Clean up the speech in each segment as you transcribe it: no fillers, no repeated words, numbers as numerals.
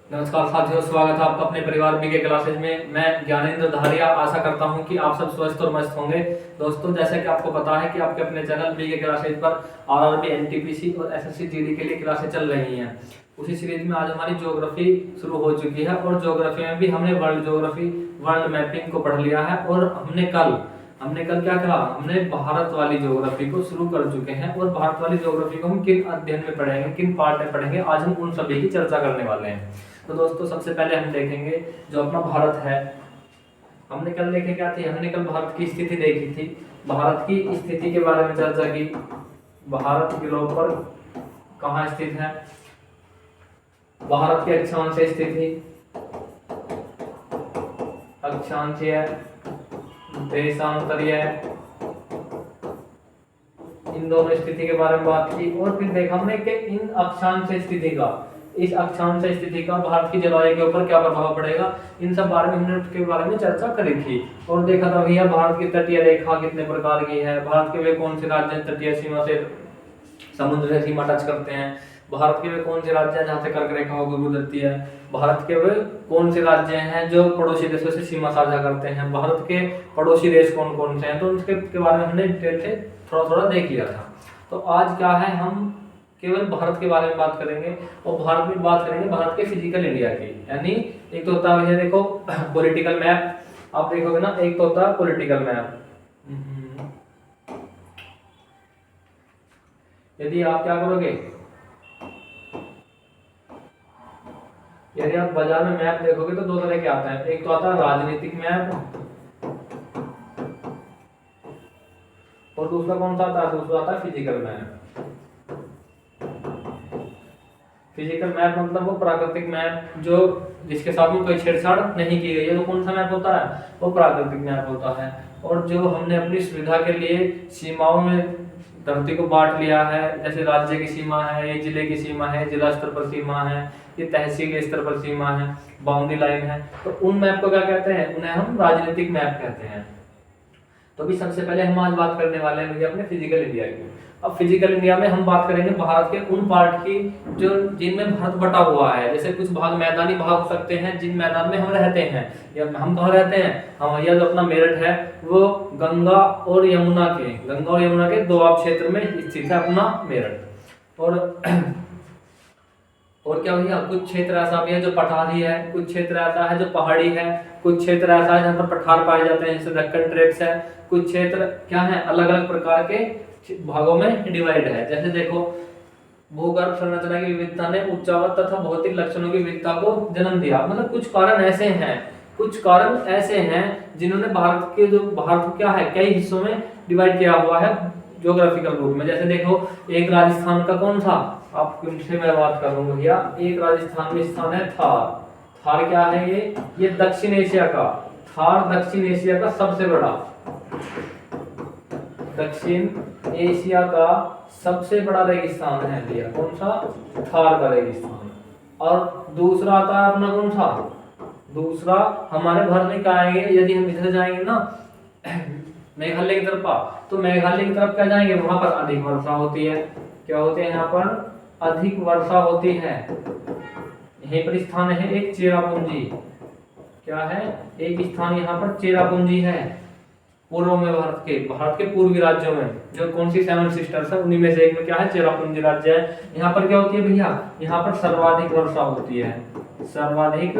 नमस्कार साथियों, स्वागत है आपका अपने परिवार बीके क्लासेज में। मैं ज्ञानेंद्र धारिया आशा करता हूं कि आप सब स्वस्थ और मस्त होंगे। दोस्तों, जैसा कि आपको पता है कि आपके अपने चैनल बीके क्लासेज पर आरआरबी, एनटीपीसी और एसएससी जीडी के लिए क्लासेज चल रही हैं। उसी सीरीज में आज हमारी ज्योग्राफी शुरू हो चुकी है और ज्योग्राफी में भी हमने वर्ल्ड ज्योग्राफी, वर्ल्ड मैपिंग को पढ़ लिया है। और हमने कल क्या करा, हमने भारत वाली ज्योग्राफी को शुरू कर चुके हैं। और भारत वाली ज्योग्राफी को हम किन अध्ययन में पढ़ेंगे, किन पार्ट में पढ़ेंगे, आज हम उन सभी की चर्चा करने वाले हैं। तो दोस्तों, सबसे पहले हम देखेंगे जो अपना भारत है। हमने कल देखे क्या थी, हमने कल भारत की स्थिति देखी थी। भारत की स्थिति के बारे में चर्चा की। भारत ग्लोब पर कहाँ स्थित है, भारत के अक्षांश स्थिति, अक्षांशीय, देशांतरीय, इन दोनों स्थिति के बारे में बात की। और फिर देखा हमने कि इन अक्षांश स्थिति का, इस अक्षांश स्थिति का भारत की जलवायु के ऊपर क्या प्रभाव पड़ेगा, इन सब बारे में हमने उसके बारे में चर्चा करी थी। और देखा था भैया भारत की तटीय रेखा कितने प्रकार की है, भारत के वे कौन से राज्य तटीय सीमा से, समुद्र से सीमा टच करते हैं, भारत के वे कौन से राज्य हैं जहाँ से कर्क रेखा होकर गुजरती है, भारत के वे कौन से राज्य हैं जो पड़ोसी देशों से सीमा साझा करते हैं, भारत के पड़ोसी देश कौन कौन से हैं। तो उसके बारे में हमने डिटेल से थोड़ा थोड़ा देख लिया था। तो आज क्या है, हम केवल भारत के बारे में बात करेंगे और भारत में बात करेंगे भारत के फिजिकल इंडिया की। यानी एक तो होता है, देखो पॉलिटिकल मैप, आप देखोगे ना, एक तो होता है पॉलिटिकल मैप। यदि आप क्या करोगे, यदि आप बाजार में मैप देखोगे तो दो तरह के आता है। एक तो आता है राजनीतिक मैप और दूसरा कौन सा आता है, दूसरा आता है फिजिकल मैप। फिजिकल मैप मतलब वो प्राकृतिक मैप जो जिसके साथ में कोई छेड़छाड़ नहीं की गई है, वो कौन सा मैप होता है, वो प्राकृतिक मैप होता है। और जो हमने अपनी सुविधा के लिए सीमाओं में धरती को बांट लिया है, जैसे राज्य की सीमा है, ये जिले की सीमा है, जिला स्तर पर सीमा है, ये तहसील के स्तर पर सीमा है, बाउंड्री लाइन है, तो उन मैप को क्या कहते हैं, उन्हें हम राजनीतिक मैप कहते हैं। तो भी सबसे पहले हम आज बात करने वाले हैं भैया अपने फिजिकल इंडिया की। अब फिजिकल इंडिया में हम बात करेंगे भारत के उन पार्ट की जो जिनमें भारत बटा हुआ है। जैसे कुछ भाग मैदानी भाग हो सकते हैं, जिन मैदान में हम रहते हैं, या हम कहाँ रहते हैं, हमारा जो अपना मेरठ है वो गंगा और यमुना के दोआब क्षेत्र में स्थित है अपना मेरठ। और क्या भैया, कुछ क्षेत्र ऐसा भी है जो पठारी है, कुछ क्षेत्र ऐसा है जो पहाड़ी है, कुछ क्षेत्र ऐसा है जहाँ पर पठार पाए जाते हैं, जैसे दक्कन ट्रेप्स है। कुछ क्षेत्र क्या है, अलग अलग प्रकार के भागों में डिवाइड है। जैसे देखो, भूगर्भ संरचना की विविधता ने उच्चावत तथा भौतिक लक्षणों की विविधता को जन्म दिया। मतलब कुछ कारण ऐसे हैं जिन्होंने भारत को क्या है, कई हिस्सों में डिवाइड किया हुआ है ज्योग्राफिकल रूप में। जैसे देखो, एक राजस्थान का कौन सा, आप किनसे मैं बात करूंगा भैया, एक राजस्थान में स्थान है थार क्या है, ये दक्षिण एशिया का, थार दक्षिण एशिया का सबसे बड़ा, दक्षिण एशिया का सबसे बड़ा रेगिस्तान है भैया, कौन सा, थार का रेगिस्तान। और दूसरा आता है अपना कौन सा, दूसरा हमारे भारत में क्या आएंगे, यदि हम इधर जाएंगे ना मेघालय की तरफ, तो मेघालय की तरफ क्या जाएंगे, वहां पर अधिक वर्षा होती है। क्या होते हैं, यहाँ पर अधिक वर्षा होती है। यहीं पर स्थान है एक चेरापूंजी, क्या है, एक स्थान यहाँ पर चेरापूंजी है पूर्व में, भारत के पूर्वी राज्यों में जो कौन सी 7 सिस्टर्स है उन्हीं में से एक में क्या है, चेरापूंजी राज्य है। यहाँ पर क्या होती है भैया, यहाँ पर सर्वाधिक वर्षा होती है, सर्वाधिक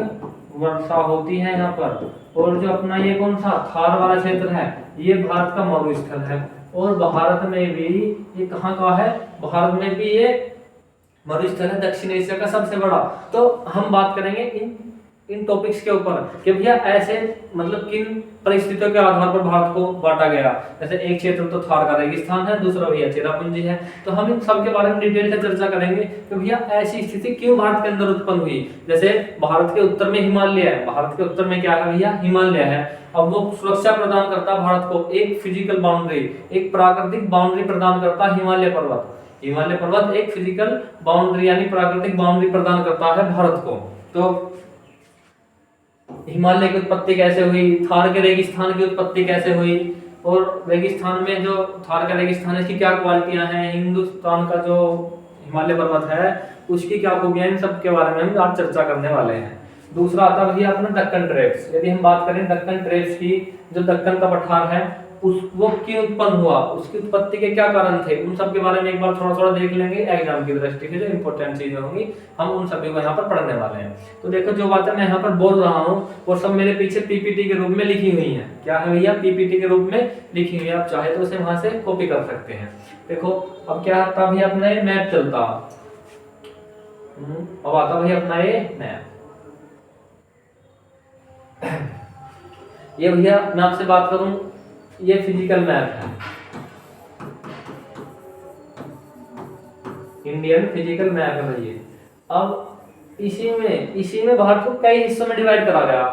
वर्षा होती है यहाँ पर। और जो अपना ये कौन सा थार वाला क्षेत्र है, ये भारत का मरुस्थल है। और भारत में भी ये कहाँ का है, भारत में भी ये मरुस्थल है, दक्षिण एशिया का सबसे बड़ा। तो हम बात करेंगे इन टॉपिक्स के ऊपर कि भैया ऐसे मतलब किन परिस्थितियों के आधार पर भारत को बांटा गया। जैसे एक क्षेत्र तो थार का रेगिस्तान है, दूसरा भैया चेरापूंजी है। तो हम इन सब के बारे में डिटेल से चर्चा करेंगे कि भैया ऐसी स्थिति क्यों भारत के अंदर उत्पन्न हुई। जैसे भारत के उत्तर में हिमालय है, भारत के उत्तर में क्या है भैया, हिमालय है। अब वो सुरक्षा प्रदान करता है भारत को, एक फिजिकल बाउंड्री, एक प्राकृतिक बाउंड्री प्रदान करता है हिमालय पर्वत एक फिजिकल बाउंड्री यानी प्राकृतिक बाउंड्री प्रदान करता है भारत को। तो हिमालय की उत्पत्ति कैसे हुई, थार के रेगिस्तान की उत्पत्ति कैसे हुई, और रेगिस्तान में जो थार का रेगिस्तान है इसकी क्या क्वालिटियां हैं, हिंदुस्तान का जो हिमालय पर्वत है उसकी क्या खूबियां, इन सब के बारे में हम आज चर्चा करने वाले हैं। दूसरा आता है भैया अपना दक्कन ट्रेप्स। यदि हम बात करें दक्कन ट्रेप्स की, जो दक्कन का पठार है उस वो क्यों उत्पन्न हुआ, उसकी उत्पत्ति के क्या कारण थे, उन सब के बारे में एक बार थोड़ा थोड़ा देख लेंगे। एग्जाम की दृष्टि से जो इंपॉर्टेंट चीजें होंगी हम उन सभी को यहाँ पर पढ़ने वाले हैं। तो देखो जो बातें मैं यहाँ पर बोल रहा हूँ वो सब मेरे पीछे पीपीटी के रूप में लिखी हुई है। क्या है भैया, पीपीटी के रूप में लिखी हुई है। आप चाहे तो उसे वहां से कॉपी कर सकते हैं। देखो अब क्या आता भैया अपना ये मैप चलता, अब आता भैया अपना ये मैप। ये भैया मैं आपसे बात करूं, ये फिजिकल मैप है, इंडियन फिजिकल मैप है भैया। अब इसी में भारत को कई हिस्सों में डिवाइड करा गया।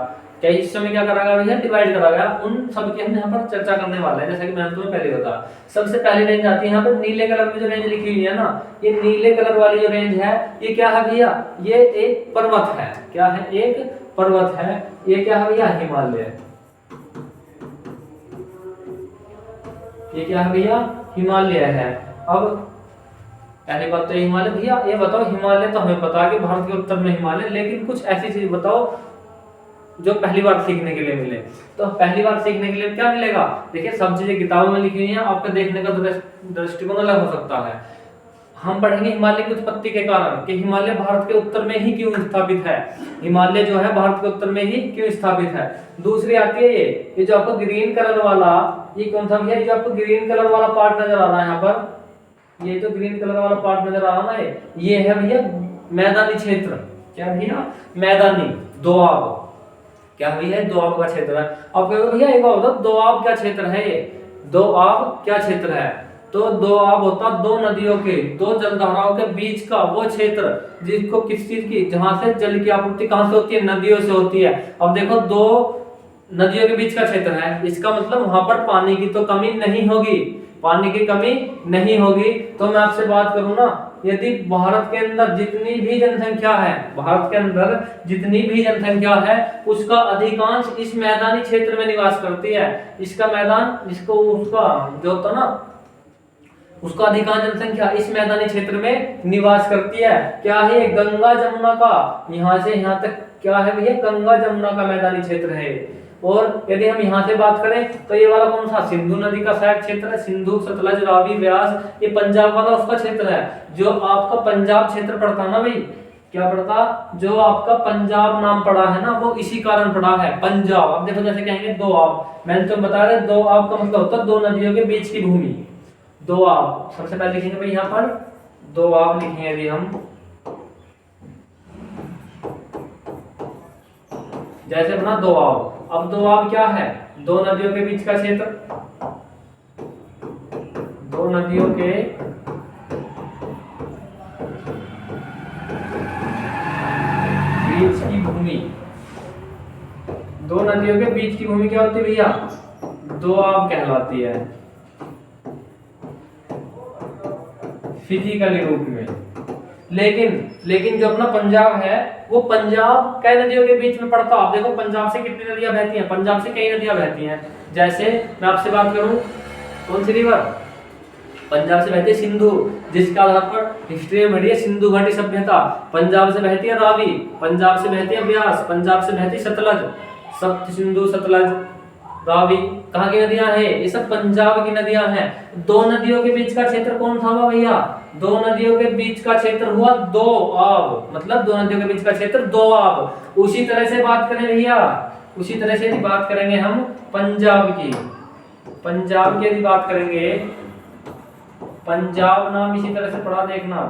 कई हिस्सों में क्या करा गया भैया, डिवाइड करा गया। उन सब की हम यहाँ पर चर्चा करने वाले हैं। जैसा कि मैंने तुम्हें पहले बताया, सबसे पहली रेंज आती है यहाँ पर नीले कलर में जो रेंज लिखी हुई है ना, ये नीले कलर वाली जो रेंज है ये क्या है भैया, ये एक पर्वत है। क्या है, एक पर्वत है। ये क्या है भैया, हिमालय। ये क्या है भैया, हिमालय है। अब पहली बात तो हिमालय, भैया ये बताओ हिमालय तो हमें पता है कि भारत के उत्तर में हिमालय, लेकिन कुछ ऐसी चीज बताओ जो पहली बार सीखने के लिए मिले। तो पहली बार सीखने के लिए क्या मिलेगा, देखिए सब चीजें किताबों में लिखी हुई हैं, आपका देखने का दृष्टिकोण अलग हो सकता है। हम पढ़ेंगे हिमालय की उत्पत्ति के कारण, कि हिमालय भारत के उत्तर में ही क्यों स्थापित है, हिमालय जो है भारत के उत्तर में ही क्यों स्थापित है। दूसरी आती है ये जो आपको ग्रीन कलर वाला, ये कौन सा भैया, ये जो आपको ग्रीन कलर वाला पार्ट नजर आ रहा है यहाँ पर, ये जो ग्रीन कलर वाला पार्ट नजर आ रहा है ना, ये है भैया मैदानी क्षेत्र। क्या भैया, मैदानी, दोआब। क्या भैया, दोआब का क्षेत्र है। अब भैया एक बात बताओ, दोआब क्या क्षेत्र है, ये दोआब क्या क्षेत्र है। तो दोआब होता दो नदियों के, दो जलधाराओं के बीच का वो क्षेत्र, जिसको किस चीज की, जहां से जल की आपूर्ति कहां से होती है, नदियों से होती है। अब देखो दो नदियों के बीच का क्षेत्र है, इसका मतलब वहां पर पानी की तो कमी नहीं होगी, पानी की कमी नहीं होगी। तो मैं आपसे बात करूं ना, यदि भारत के अंदर जितनी भी जनसंख्या है, भारत के अंदर जितनी भी जनसंख्या है उसका अधिकांश इस मैदानी क्षेत्र में निवास करती है। इसका मैदान, जिसको उसका जो होता ना, उसका अधिकांश जनसंख्या इस मैदानी क्षेत्र में निवास करती है। क्या है, गंगा जमुना का, यहाँ से यहाँ तक क्या है भैया, गंगा जमुना का मैदानी क्षेत्र है। और यदि हम यहाँ से बात करें तो ये वाला कौन सा, सिंधु नदी का सहायक क्षेत्र है, सिंधु सतलज रावी व्यास, ये पंजाब वाला उसका क्षेत्र है। जो आपका पंजाब क्षेत्र पड़ता ना भाई, क्या पड़ता, जो आपका पंजाब नाम पड़ा है ना, वो इसी कारण पड़ा है पंजाब। अब देखो जैसे कहेंगे दोआब, मैंने तो बता रहे दोआब का मतलब होता है दो नदियों के बीच की भूमि, दोआब। सबसे पहले लिखेंगे भाई यहाँ पर दोआब लिखेंगे यदि हम, जैसे बना दोआब। अब दोआब क्या है, दो नदियों के बीच का क्षेत्र, दो नदियों के बीच की भूमि, दो नदियों के बीच की भूमि क्या होती है भैया, दोआब कहलाती है फिजिकली रूप में। लेकिन जो अपना पंजाब है वो पंजाब कई नदियों के बीच में पड़ता है। आप देखो पंजाब से कितनी नदियां बहती हैं, पंजाब से कई नदियां बहती हैं। जैसे मैं आपसे बात करूं, कौन सी रिवर, पंजाब से बहती है सिंधु, जिसके आधार पर हिस्ट्री में बढ़ी है सिंधु घाटी सभ्यता। पंजाब से बहती है रावी, पंजाब से बहती है ब्यास, पंजाब से बहती है सतलज, सप्त सिंधु सतलज रावी कहाँ की नदियां हैं, ये सब पंजाब की नदियां हैं। दो नदियों के बीच का क्षेत्र कौन था भैया, दो नदियों के बीच का क्षेत्र हुआ दोआब, मतलब दो नदियों के बीच का क्षेत्र दोआब। उसी तरह से बात करें भैया, उसी तरह से बात करेंगे हम पंजाब की, पंजाब की यदि बात करेंगे, पंजाब नाम इसी तरह से पढ़ा देखना,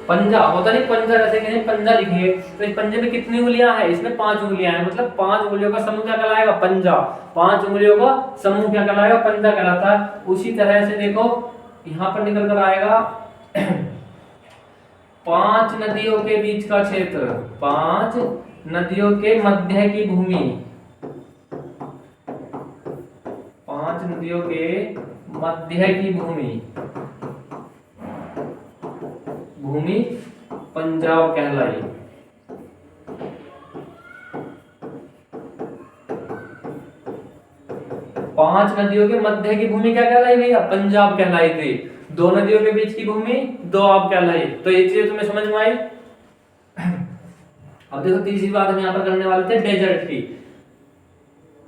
पंजा होता नहीं, पंजा जैसे कहें पंजा लिखिए तो इस पंजे में कितनी उंगलियां हैं, इसमें 5 उंगलियां हैं, मतलब 5 उंगलियों का समूह क्या कहलाएगा, पंजा। 5 उंगलियों का समूह क्या कहलाएगा, पंजा कहलाता है। उसी तरह से देखो यहां पर निकल कर आएगा 5 नदियों के बीच का क्षेत्र, 5 नदियों के मध्य की भूमि, 5 नदियों के मध्य की भूमि पंजाब कहलाई। 5 नदियों के मध्य की भूमि क्या कहलाई भैया? पंजाब कहलाई थी। 2 नदियों के बीच की भूमि दोआब कहलाई। तो ये चीज तुम्हें समझ में आई। अब देखो तीसरी बात हम यहाँ पर करने वाले थे डेजर्ट की।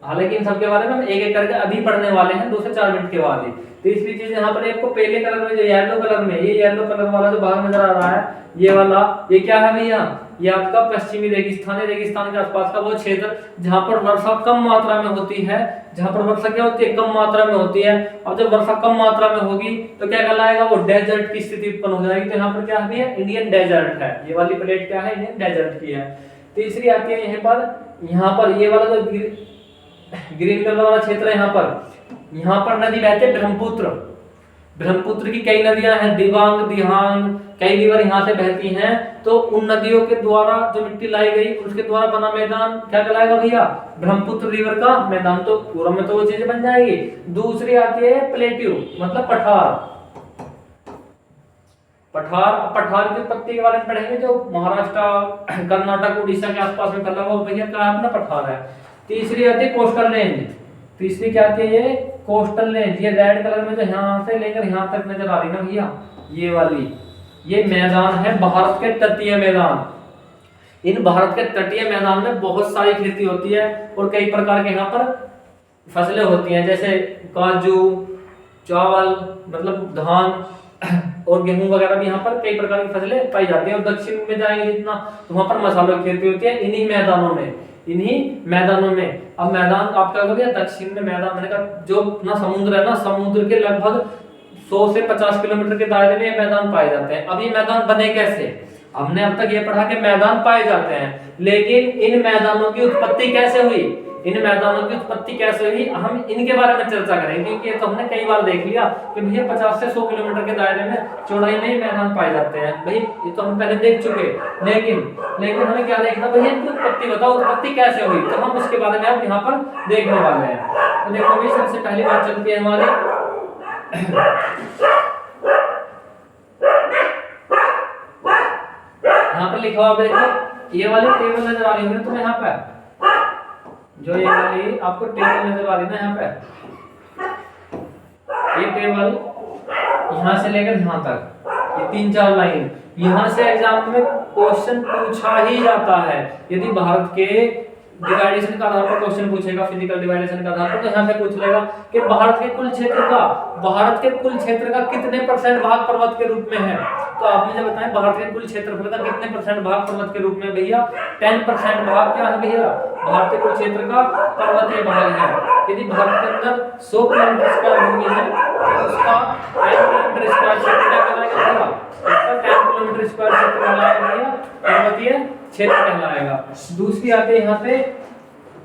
हालांकि इन सब के बारे में हम एक एक करके अभी पढ़ने वाले हैं 2 से 4 मिनट के बाद ही। तीसरी चीज यहाँ पर आपको पहले कलर में जो येलो कलर में, ये येलो कलर वाला जो बाहर नजर आ रहा है, ये वाला, ये क्या है भैया? ये आपका पश्चिमी रेगिस्तान है। रेगिस्तान के आसपास का वो क्षेत्र जहां पर वर्षा कम मात्रा में होती है, जहां पर वर्षा क्या होती है? कम मात्रा में होती है। और जब वर्षा कम मात्रा में होगी तो क्या कहलाएगा? वो डेजर्ट की स्थिति उत्पन्न हो जाएगी। तो यहाँ पर क्या है? इंडियन डेजर्ट है। ये वाली प्लेट क्या है? इंडियन डेजर्ट की है। तीसरी आती है यहाँ पर ये वाला जो ग्रीन कलर वाला क्षेत्र है, यहाँ पर नदी बहती है ब्रह्मपुत्र। ब्रह्मपुत्र की कई नदियां हैं, दिबांग, दिहांग, कई रिवर यहाँ से बहती हैं। तो उन नदियों के द्वारा जो मिट्टी लाई गई उसके द्वारा बना मैदान क्या कहलाएगा भैया? ब्रह्मपुत्र रिवर का मैदान। तो पूरा में तो वो चीजें बन जाएगी। दूसरी आती है प्लेट्यू, मतलब पठार। पठार की उत्पत्ति के बारे में पढ़ेंगे, जो महाराष्ट्र, कर्नाटक, उड़ीसा के आसपास में फैला हुआ भैया क्या है? अपना पठार है। तीसरी आती है कोस्टल रेंज। तीसरी क्या आती है? ये कोस्टल रेंज। ये रेड कलर में जो यहाँ से लेकर यहाँ तक नजर आ रही ना भैया, ये वाली, ये मैदान है भारत के तटीय मैदान। इन भारत के तटीय मैदान में बहुत सारी खेती होती है और कई प्रकार के यहाँ पर फसलें होती हैं, जैसे काजू, चावल, मतलब धान और गेहूं वगैरह भी यहाँ पर कई प्रकार की फसलें पाई जाती हैं। और दक्षिण में जाएंगे जितना तो वहां पर मसालों की खेती होती है इन्हीं मैदानों में। अब मैदान आपका हो गया दक्षिण में मैदान, मैंने कहा जो ना समुद्र है ना, समुद्र के लगभग 100 से 50 किलोमीटर के दायरे में ये मैदान पाए जाते हैं। अब ये मैदान बने कैसे? हमने अब तक ये पढ़ा कि मैदान पाए जाते हैं, लेकिन इन मैदानों की उत्पत्ति कैसे हुई? इन मैदानों की उत्पत्ति कैसे हुई, हम इनके बारे में चर्चा करेंगे, क्योंकि ये तो हमने कई बार देख लिया कि भैया 50 से 100 किलोमीटर के दायरे में चौड़ाई में ही मैदान पाए जाते हैं। भाई ये तो हम पहले देख चुके, लेकिन हमें क्या देखना भैया? इनकी उत्पत्ति बताओ, उत्पत्ति कैसे हुई, तो हम उसके बारे में अब यहाँ पर देखने वाले हैं। तो देखो भाई, सबसे पहली बात चलती है हमारी यहाँ पर लिखा हुआ देखो, ये वाली टेबल नजर आ रही है तुम्हें यहाँ पर, जो ये वाली आपको टेबल नजर आ रही है ना यहाँ पे, ये टेबल यहाँ से लेकर यहाँ तक, ये 3-4 लाइन, यहाँ से एग्जाम में क्वेश्चन पूछा ही जाता है। यदि भारत के डिवाइडेशन का आधार पर क्वेश्चन पूछेगा, फिजिकल डिवाइडेशन का आधार पर, तो यहाँ से पूछ लेगा कि भारत के कुल क्षेत्र का कितने % भाग पर्वत के रूप में है। तो आपने जब बताया भारत के कुल क्षेत्रफल का कितने % भाग पर्वत के रूप में, भैया 10% भाग क्या है भैया? भारत के कुल क्षेत्र का पर्वतीय भाग है। यदि भारत के अंदर 100 किलोमीटर स्क्वायर भूमि है तो उसका 10 किलोमीटर स्क्वायर क्षेत्र क्या कहलाएगा भैया? उसका 10 किलोमीटर स्क्वायर क्षेत्र कहलाएगा भैया, पर्वतीय क्षेत्र कहलाएगा। दूसरी आते हैं यहाँ पे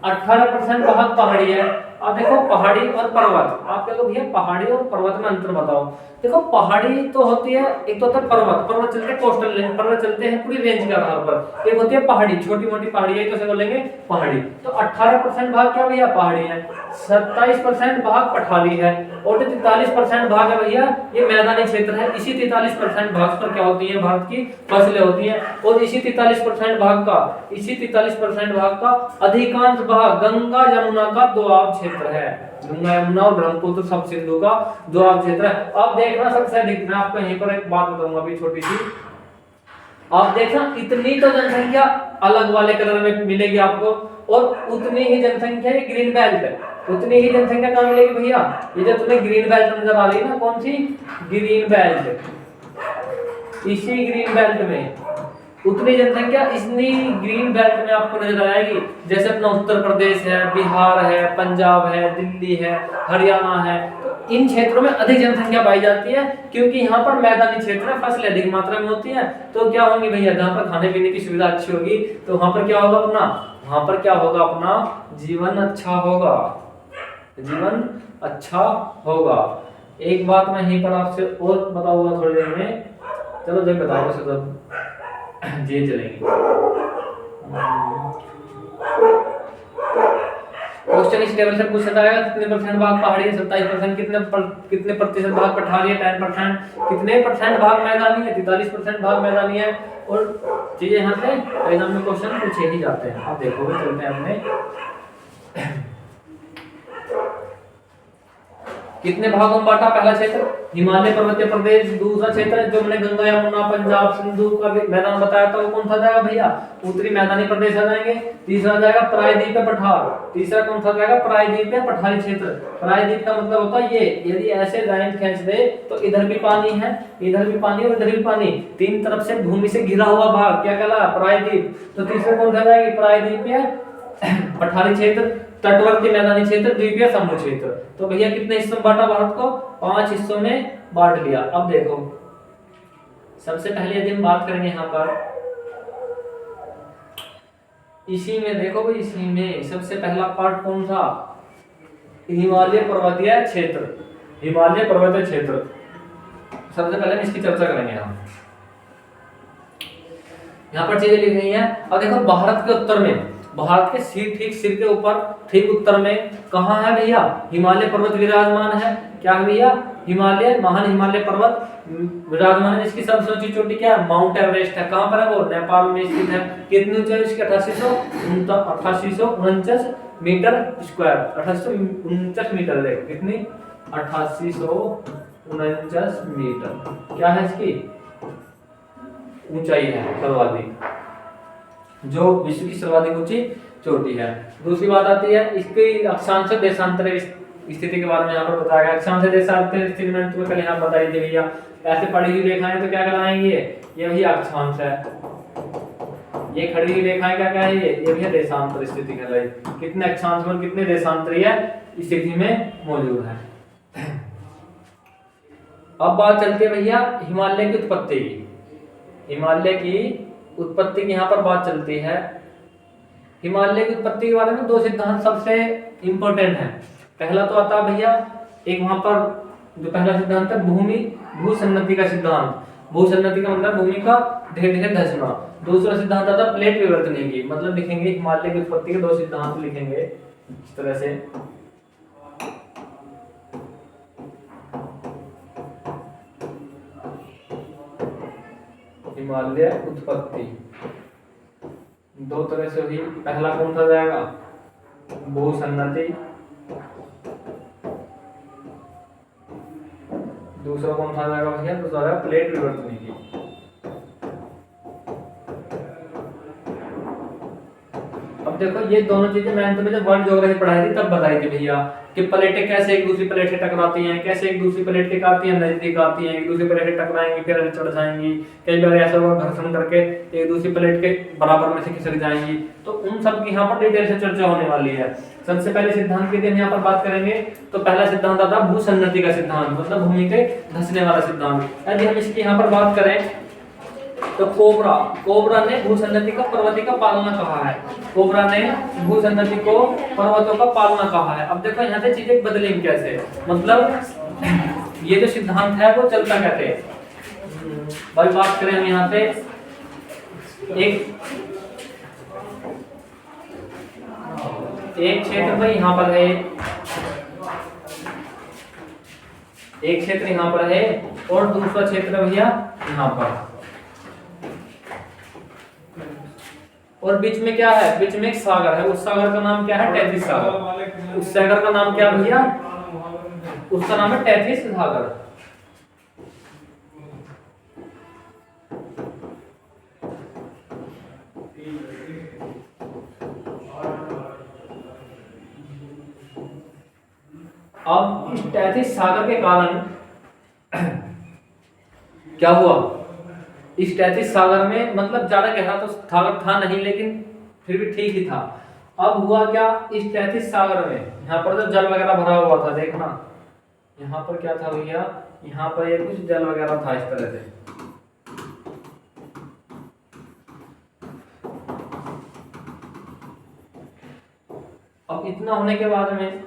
18% भाग पहाड़ी है। अब देखो पहाड़ी और पर्वत, आप कह लो भैया पहाड़ी और पर्वत में अंतर बताओ। देखो पहाड़ी तो होती है, एक तो होता है पर्वत चलते हैं कोस्टल रेंज, पर्वत चलते हैं पूरी रेंज के आधार पर। एक होती है पहाड़ी, छोटी मोटी पहाड़ी है, तो उसे बोलेंगे पहाड़ी। तो 18% भाग क्या भैया? पहाड़ी है। 27% भाग पठारी है और 43% भाग है भैया ये मैदानी क्षेत्र है। इसी 43% भाग पर क्या होती है? भारत की फसलें होती हैं। और इसी 43% भाग का अधिकांश भाग गंगा यमुना का दोआब क्षेत्र है। गंगा यमुना और ब्रह्मपुत्र सब सिंधु का दोआब क्षेत्र है। अब देखना सबसे अधिक, मैं आपको यहीं पर एक बात बताऊंगा अभी छोटी सी, आप देखना इतनी तो जनसंख्या अलग वाले कलर में मिलेगी आपको, और उतनी ही जनसंख्या ये ग्रीन बेल्ट है। उतनी ही जनसंख्या कहाँ मिलेगी भैया? ये जो तुम्हें ग्रीन बेल्ट नजर आ रही है ना, कौन सी? Green belt. इसी ग्रीन बेल्ट में उतनी जनसंख्या इतनी ग्रीन बेल्ट में आपको नजर आएगी। जैसे अपना उत्तर प्रदेश है, बिहार है, पंजाब है, दिल्ली है, हरियाणा है, तो इन क्षेत्रों में अधिक जनसंख्या पाई जाती है, क्योंकि यहाँ पर मैदानी क्षेत्र है, फसलें अधिक मात्रा में होती हैं। तो क्या होंगी भैया? जहाँ पर खाने पीने की सुविधा अच्छी होगी तो वहां पर क्या होगा? अपना जीवन अच्छा होगा, जीवन अच्छा होगा। एक बात मैं यहीं पर आपसे और बताऊंगा थोड़ी देर में, चलो जब बताओ से तब जी चलेंगे। क्वेश्चन इस टेबल से पूछा जाएगा कितने % भाग पहाड़ी है? 27%। कितने प्रतिशत भाग पठारी है? 10%। कितने % भाग मैदानी है? 43% भाग मैदानी है। और चीजें यहाँ से एग्जाम में क्वेश्चन पूछे ही जाते हैं। अब देखो चलते हैं अपने कितने भागों में बांटा? पहला क्षेत्र हिमालय पर्वतीय प्रदेश, दूसरा क्षेत्र जो मैंने गंगा यमुना पंजाब सिंधु का भी मैदान बताया था वो कौन सा जाएगा भैया? उत्तरी मैदानी प्रदेश आ जाएंगे। तीसरा जाएगा प्रायद्वीपीय पठार, तीसरा कौन सा जाएगा? प्रायद्वीपीय पठारी क्षेत्र। प्रायद्वीप का मतलब होता है ये, यदि ऐसे लाइन खींच दे तो इधर भी पानी है, इधर भी पानी और इधर भी पानी, तीन तरफ से भूमि से घिरा हुआ भाग क्या कहला? प्रायद्वीप। तो तीसरा कौन सा जाएगी? प्रायद्वीपीय पठारी क्षेत्र, तटवर्ती मैदानी क्षेत्र, द्वीपीय समूह क्षेत्र। तो भैया कितने हिस्सों में बांटा भारत को? 5 हिस्सों में बांट लिया। अब देखो सबसे पहले यदि हम बात करेंगे यहाँ पर इसी में, देखो भाई इसी में सबसे पहला पार्ट कौन सा? हिमालय पर्वतीय क्षेत्र। हिमालय पर्वतीय क्षेत्र सबसे पहले हम इसकी चर्चा करेंगे। हम यहाँ पर चीजें लिख रही हैं। और देखो भारत के उत्तर में, भारत के ठीक सिर के ऊपर ठीक उत्तर में कहाँ है भैया? हिमालय पर्वत विराजमान है। क्या है भैया? हिमालय, महान हिमालय पर्वत विराजमान है, जिसकी सबसे ऊंची चोटी क्या है? माउंट एवरेस्ट है। कहाँ पर है वो? नेपाल में स्थित है। कितनी ऊंचाई इसकी? 8849 मीटर स्क्वायर, 8849 मीटर। देखो कितनी? 8849 मीटर क्या है इसकी ऊंचाई है, सर्वाधिक, जो विश्व की सर्वाधिक ऊंची चोटी है। दूसरी बात आती है इसकी अक्षांश देशांतर स्थिति के बारे में यहाँ पर बताया गया। अक्षांश देशांतर स्थिति में तुम्हें कल यहाँ बताई थी भैया, ऐसे पड़ी हुई रेखाएं तो क्या कहलाएंगी? ये भैया अक्षांश है। ये खड़ी हुई रेखाएं क्या कहेंगे? ये भैया देशांतर स्थिति कहलाई। कितने अक्षांश में कितने देशांतरीय स्थिति में मौजूद है। अब बात चलती है भैया हिमालय की उत्पत्ति की। हिमालय की उत्पत्ति की यहाँ पर बात चलती है। हिमालय की उत्पत्ति के बारे में दो सिद्धांत सबसे इंपॉर्टेंट हैं। पहला तो आता है भैया एक वहां पर जो पहला सिद्धांत है भू सन्नति का सिद्धांत। भू सन्नति का मतलब भूमि का धीरे धीरे धंसना। दूसरा सिद्धांत आता है प्लेट विवर्तन की, मतलब लिखेंगे हिमालय की उत्पत्ति के दो सिद्धांत लिखेंगे इस तरह से। हिमालय उत्पत्ति दो तरह से हुई। पहला कौन सा जाएगा? भूसन्नति। दूसरा कौन सा जाएगा भैया? दूसरा जाएगा प्लेट विवर्तन की। अब देखो ये दोनों चीजें मैंने तुम्हें जब वर्ल्ड ज्योग्राफी पढ़ाई थी तब बताई थी भैया कि प्लेटें कैसे एक दूसरी प्लेट से टकराती हैं, कैसे एक दूसरी प्लेट के आती हैं, नजदीक आती हैं, एक दूसरी प्लेट से टकराएंगी फिर चढ़ जाएंगी। कई बार ऐसा हुआ घर्षण करके एक दूसरी प्लेट के बराबर में से खिसक जाएंगी। तो उन सब की यहाँ पर डिटेल से चर्चा होने वाली है। सबसे पहले सिद्धांत की हम यहाँ पर बात करेंगे तो पहला सिद्धांत आता है भूसन्नति का सिद्धांत, मतलब भूमि के धंसने वाला सिद्धांत। यदि हम इसकी यहाँ पर बात करें तो कोबरा ने भूसन्नति का पर्वती का पालना कहा है। कोबरा ने भूसन्नति को पर्वतों का पालना कहा है। अब देखो यहाँ से चीजें बदलेंगी कैसे, मतलब ये जो सिद्धांत है वो चलता कैसे भाई। बात करें हम यहाँ पे एक क्षेत्र भाई यहाँ पर है, एक क्षेत्र यहाँ पर है और दूसरा क्षेत्र भैया यहाँ पर, और बीच में क्या है? बीच में एक सागर है। उस सागर का नाम क्या है? टैथिस सागर। उस सागर का नाम क्या भैया? उसका नाम है टैथिस सागर। अब इस टैथिस सागर के कारण क्या हुआ? इस टैथिस सागर में मतलब ज्यादा गहरा तो सागर था नहीं, लेकिन फिर भी ठीक ही था। अब हुआ क्या? इस टैथिस सागर में यहाँ पर जब जल वगैरह भरा हुआ था, देखना यहाँ पर क्या था भैया, यहाँ पर ये कुछ जल वगैरह था इस तरह से। अब इतना होने के बाद में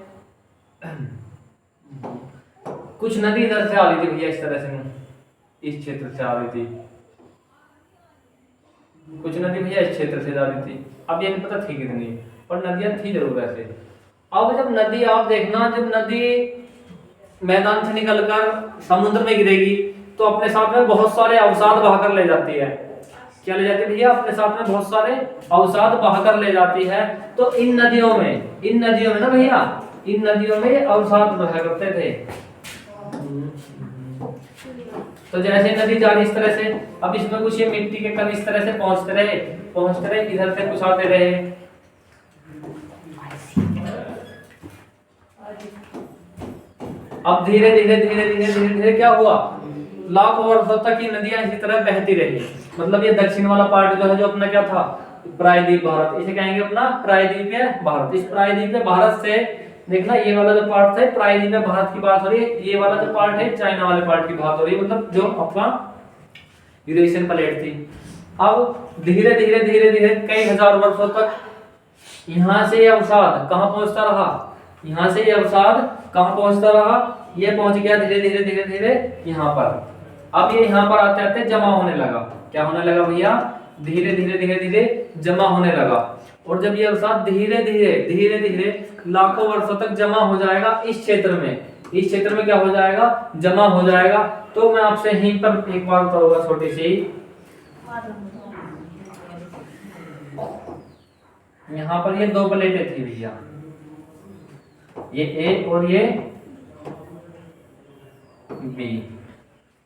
कुछ नदी इधर से आ रही थी भैया, इस तरह से इस क्षेत्र से आ रही थी, कुछ नदी भैया इस क्षेत्र से जा रही थी। अब ये नहीं पता थी कितनी, पर नदियां थी जरूर ऐसे। अब जब नदी, आप देखना जब नदी मैदान से निकलकर समुद्र में गिरेगी तो अपने साथ में बहुत सारे अवसाद बहाकर ले जाती है। क्या ले जाती है भैया? अपने साथ में बहुत सारे अवसाद बहाकर ले जाती है। तो इन नदियों में ना भैया इन नदियों में अवसाद रहा करते थे। तो जैसे नदी जा रही इस तरह से, अब इसमें कुछ ये मिट्टी के कण इस तरह से पहुंचते रहे, इधर से कुछ आते रहे। अब धीरे धीरे क्या हुआ, लाखों वर्षों तक ये नदियां इसी तरह बहती रही। मतलब ये दक्षिण वाला पार्ट जो है, जो अपना क्या था, प्रायद्वीप भारत, इसे कहेंगे अपना प्रायद्वीपीय भारत। इस प्रायद्वीपीय भारत से देखना, ये वाला जो पार्ट है प्रायद्वीपीय भारत की बात हो रही है, ये वाला जो पार्ट है चाइना वाले पार्ट की बात हो रही है, मतलब जो अपना यूरेशियन प्लेट थी। अब धीरे धीरे कई हजार वर्षों तक यहाँ से ये अवसाद कहाँ पहुंचता रहा, यहाँ से ये अवसाद कहाँ पहुंचता रहा, ये पहुंच गया धीरे धीरे यहाँ पर। अब ये यहाँ पर आते आते जमा होने लगा। क्या होने लगा भैया, धीरे धीरे जमा होने लगा। और जब ये अवसाद धीरे धीरे लाखों वर्षों तक जमा हो जाएगा इस क्षेत्र में क्या हो जाएगा, जमा हो जाएगा। तो मैं आपसे यहीं पर एक बात करूंगा छोटी सी, यहाँ पर ये दो प्लेटें थी भैया, ये ए और ये बी।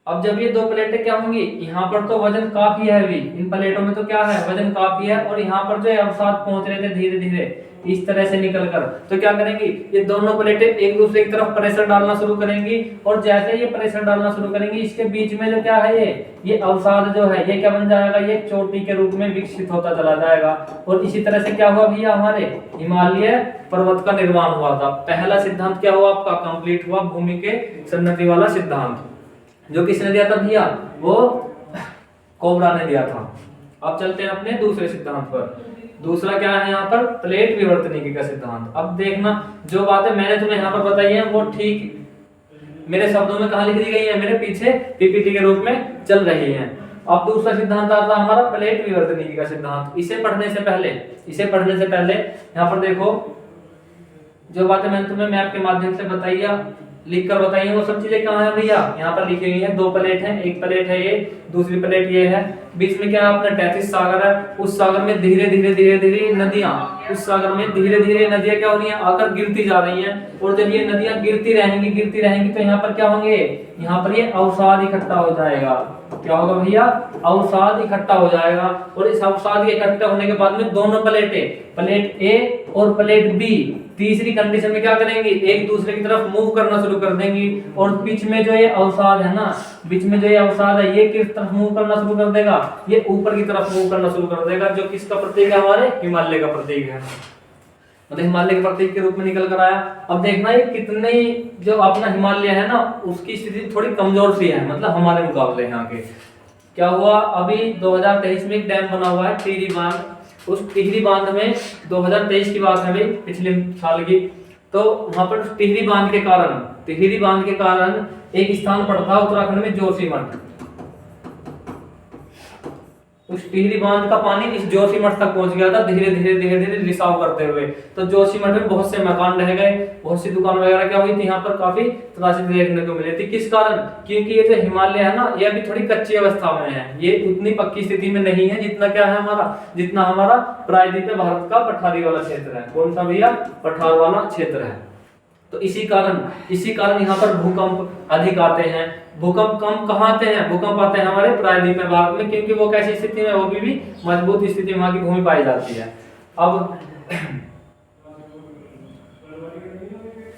अब जब ये दो प्लेटें क्या होंगी, यहाँ पर तो वजन काफी है हैवी, इन प्लेटों में तो क्या है, वजन काफी है, और यहाँ पर जो अवसाद पहुंच रहे थे धीरे धीरे इस तरह से निकलकर, तो क्या करेंगी, ये दोनों प्लेटें एक दूसरे की तरफ प्रेशर डालना शुरू करेंगी। और जैसे ये प्रेशर डालना शुरू करेंगी, इसके बीच में जो क्या है, ये अवसाद जो है ये क्या बन जाएगा, ये चोटी के रूप में विकसित होता चला जाएगा। और इसी तरह से क्या हुआ भैया, हमारे हिमालय पर्वत का निर्माण हुआ था। पहला सिद्धांत क्या हुआ आपका, कंप्लीट हुआ, भूमि के सन्नति वाला सिद्धांत, जो किसने दिया था भैया, वो कोबरा ने दिया था। अब चलते हैं अपने दूसरे सिद्धांत पर। दूसरा क्या है यहाँ पर, प्लेट विवर्तनिकी का सिद्धांत। अब देखना, जो बातें मैंने तुम्हें यहाँ पर बताई है वो ठीक मेरे शब्दों में कहाँ लिख दी गई है, मेरे पीछे पीपीटी के रूप में चल रही है। अब दूसरा सिद्धांत आता है हमारा प्लेट विवर्तनिकी का सिद्धांत। इसे पढ़ने से पहले यहाँ पर देखो, जो बातें मैंने तुम्हें मैप के माध्यम से बताई है, लिख कर बताइए, वो सब चीजें कहाँ है भैया, यहाँ पर लिखी हुई है। दो प्लेट है, एक प्लेट है ये, दूसरी प्लेट ये है, बीच में क्या है अपना तैतीस सागर है। उस सागर में धीरे धीरे नदियां, उस सागर में धीरे धीरे नदियां क्या हो रही हैं, आकर गिरती जा रही हैं। और जब ये नदियां गिरती रहेंगी तो यहाँ पर क्या होंगे, यहाँ पर ये अवसाद इकट्ठा हो जाएगा। क्या होगा भैया, अवसाद इकट्ठा हो जाएगा। और इस अवसाद के इकट्ठा होने के बाद में दोनों प्लेटें, प्लेट ए और प्लेट बी, तीसरी कंडीशन में क्या करेंगी, एक दूसरे की तरफ मूव करना शुरू कर देंगी। और बीच में जो ये अवसाद है ना, बीच में जो ये अवसाद है, ये किस तरफ मूव करना शुरू कर देगा, ये ऊपर की तरफ मूव करना शुरू कर देगा, जो किसका प्रतीक है, हमारे हिमालय का प्रतीक है। मतलब हिमालय के प्रतीक के रूप में निकल कर आया। अब देखना ये कितने, जो अपना हिमालय है ना, उसकी स्थिति थोड़ी कमजोर सी है, मतलब हमारे मुकाबले यहाँ के। क्या हुआ, अभी 2023 में एक डैम बना हुआ है टिहरी बांध। उस टिहरी बांध में 2023 की बात है भाई, पिछले साल की, तो वहां पर टिहरी बांध के कारण एक स्थान पड़ता उत्तराखंड में जोशीमठ। उस टिहरी बांध का पानी इस जोशीमठ तक पहुंच गया था, धीरे धीरे रिसाव करते हुए। तो जोशीमठ में बहुत से मकान रह गए, बहुत सी दुकान वगैरह क्या हुई थी, यहाँ पर काफी त्रासदी देखने को मिली थी। किस कारण, क्योंकि ये जो हिमालय है ना, ये अभी थोड़ी कच्ची अवस्था में है, ये उतनी पक्की स्थिति में नहीं है जितना क्या है हमारा, जितना हमारा प्रायद्वीपीय भारत का पठारी वाला क्षेत्र है। कौन सा भैया, पठार वाला क्षेत्र है। तो इसी कारण यहाँ पर भूकंप अधिक आते हैं। भूकंप कम कहाँ आते हैं, भूकंप आते हैं हमारे प्रायद्वीपीय भारत में, क्योंकि वो कैसी स्थिति में, वो भी मजबूत स्थिति में वहां की भूमि पाई जाती है। अब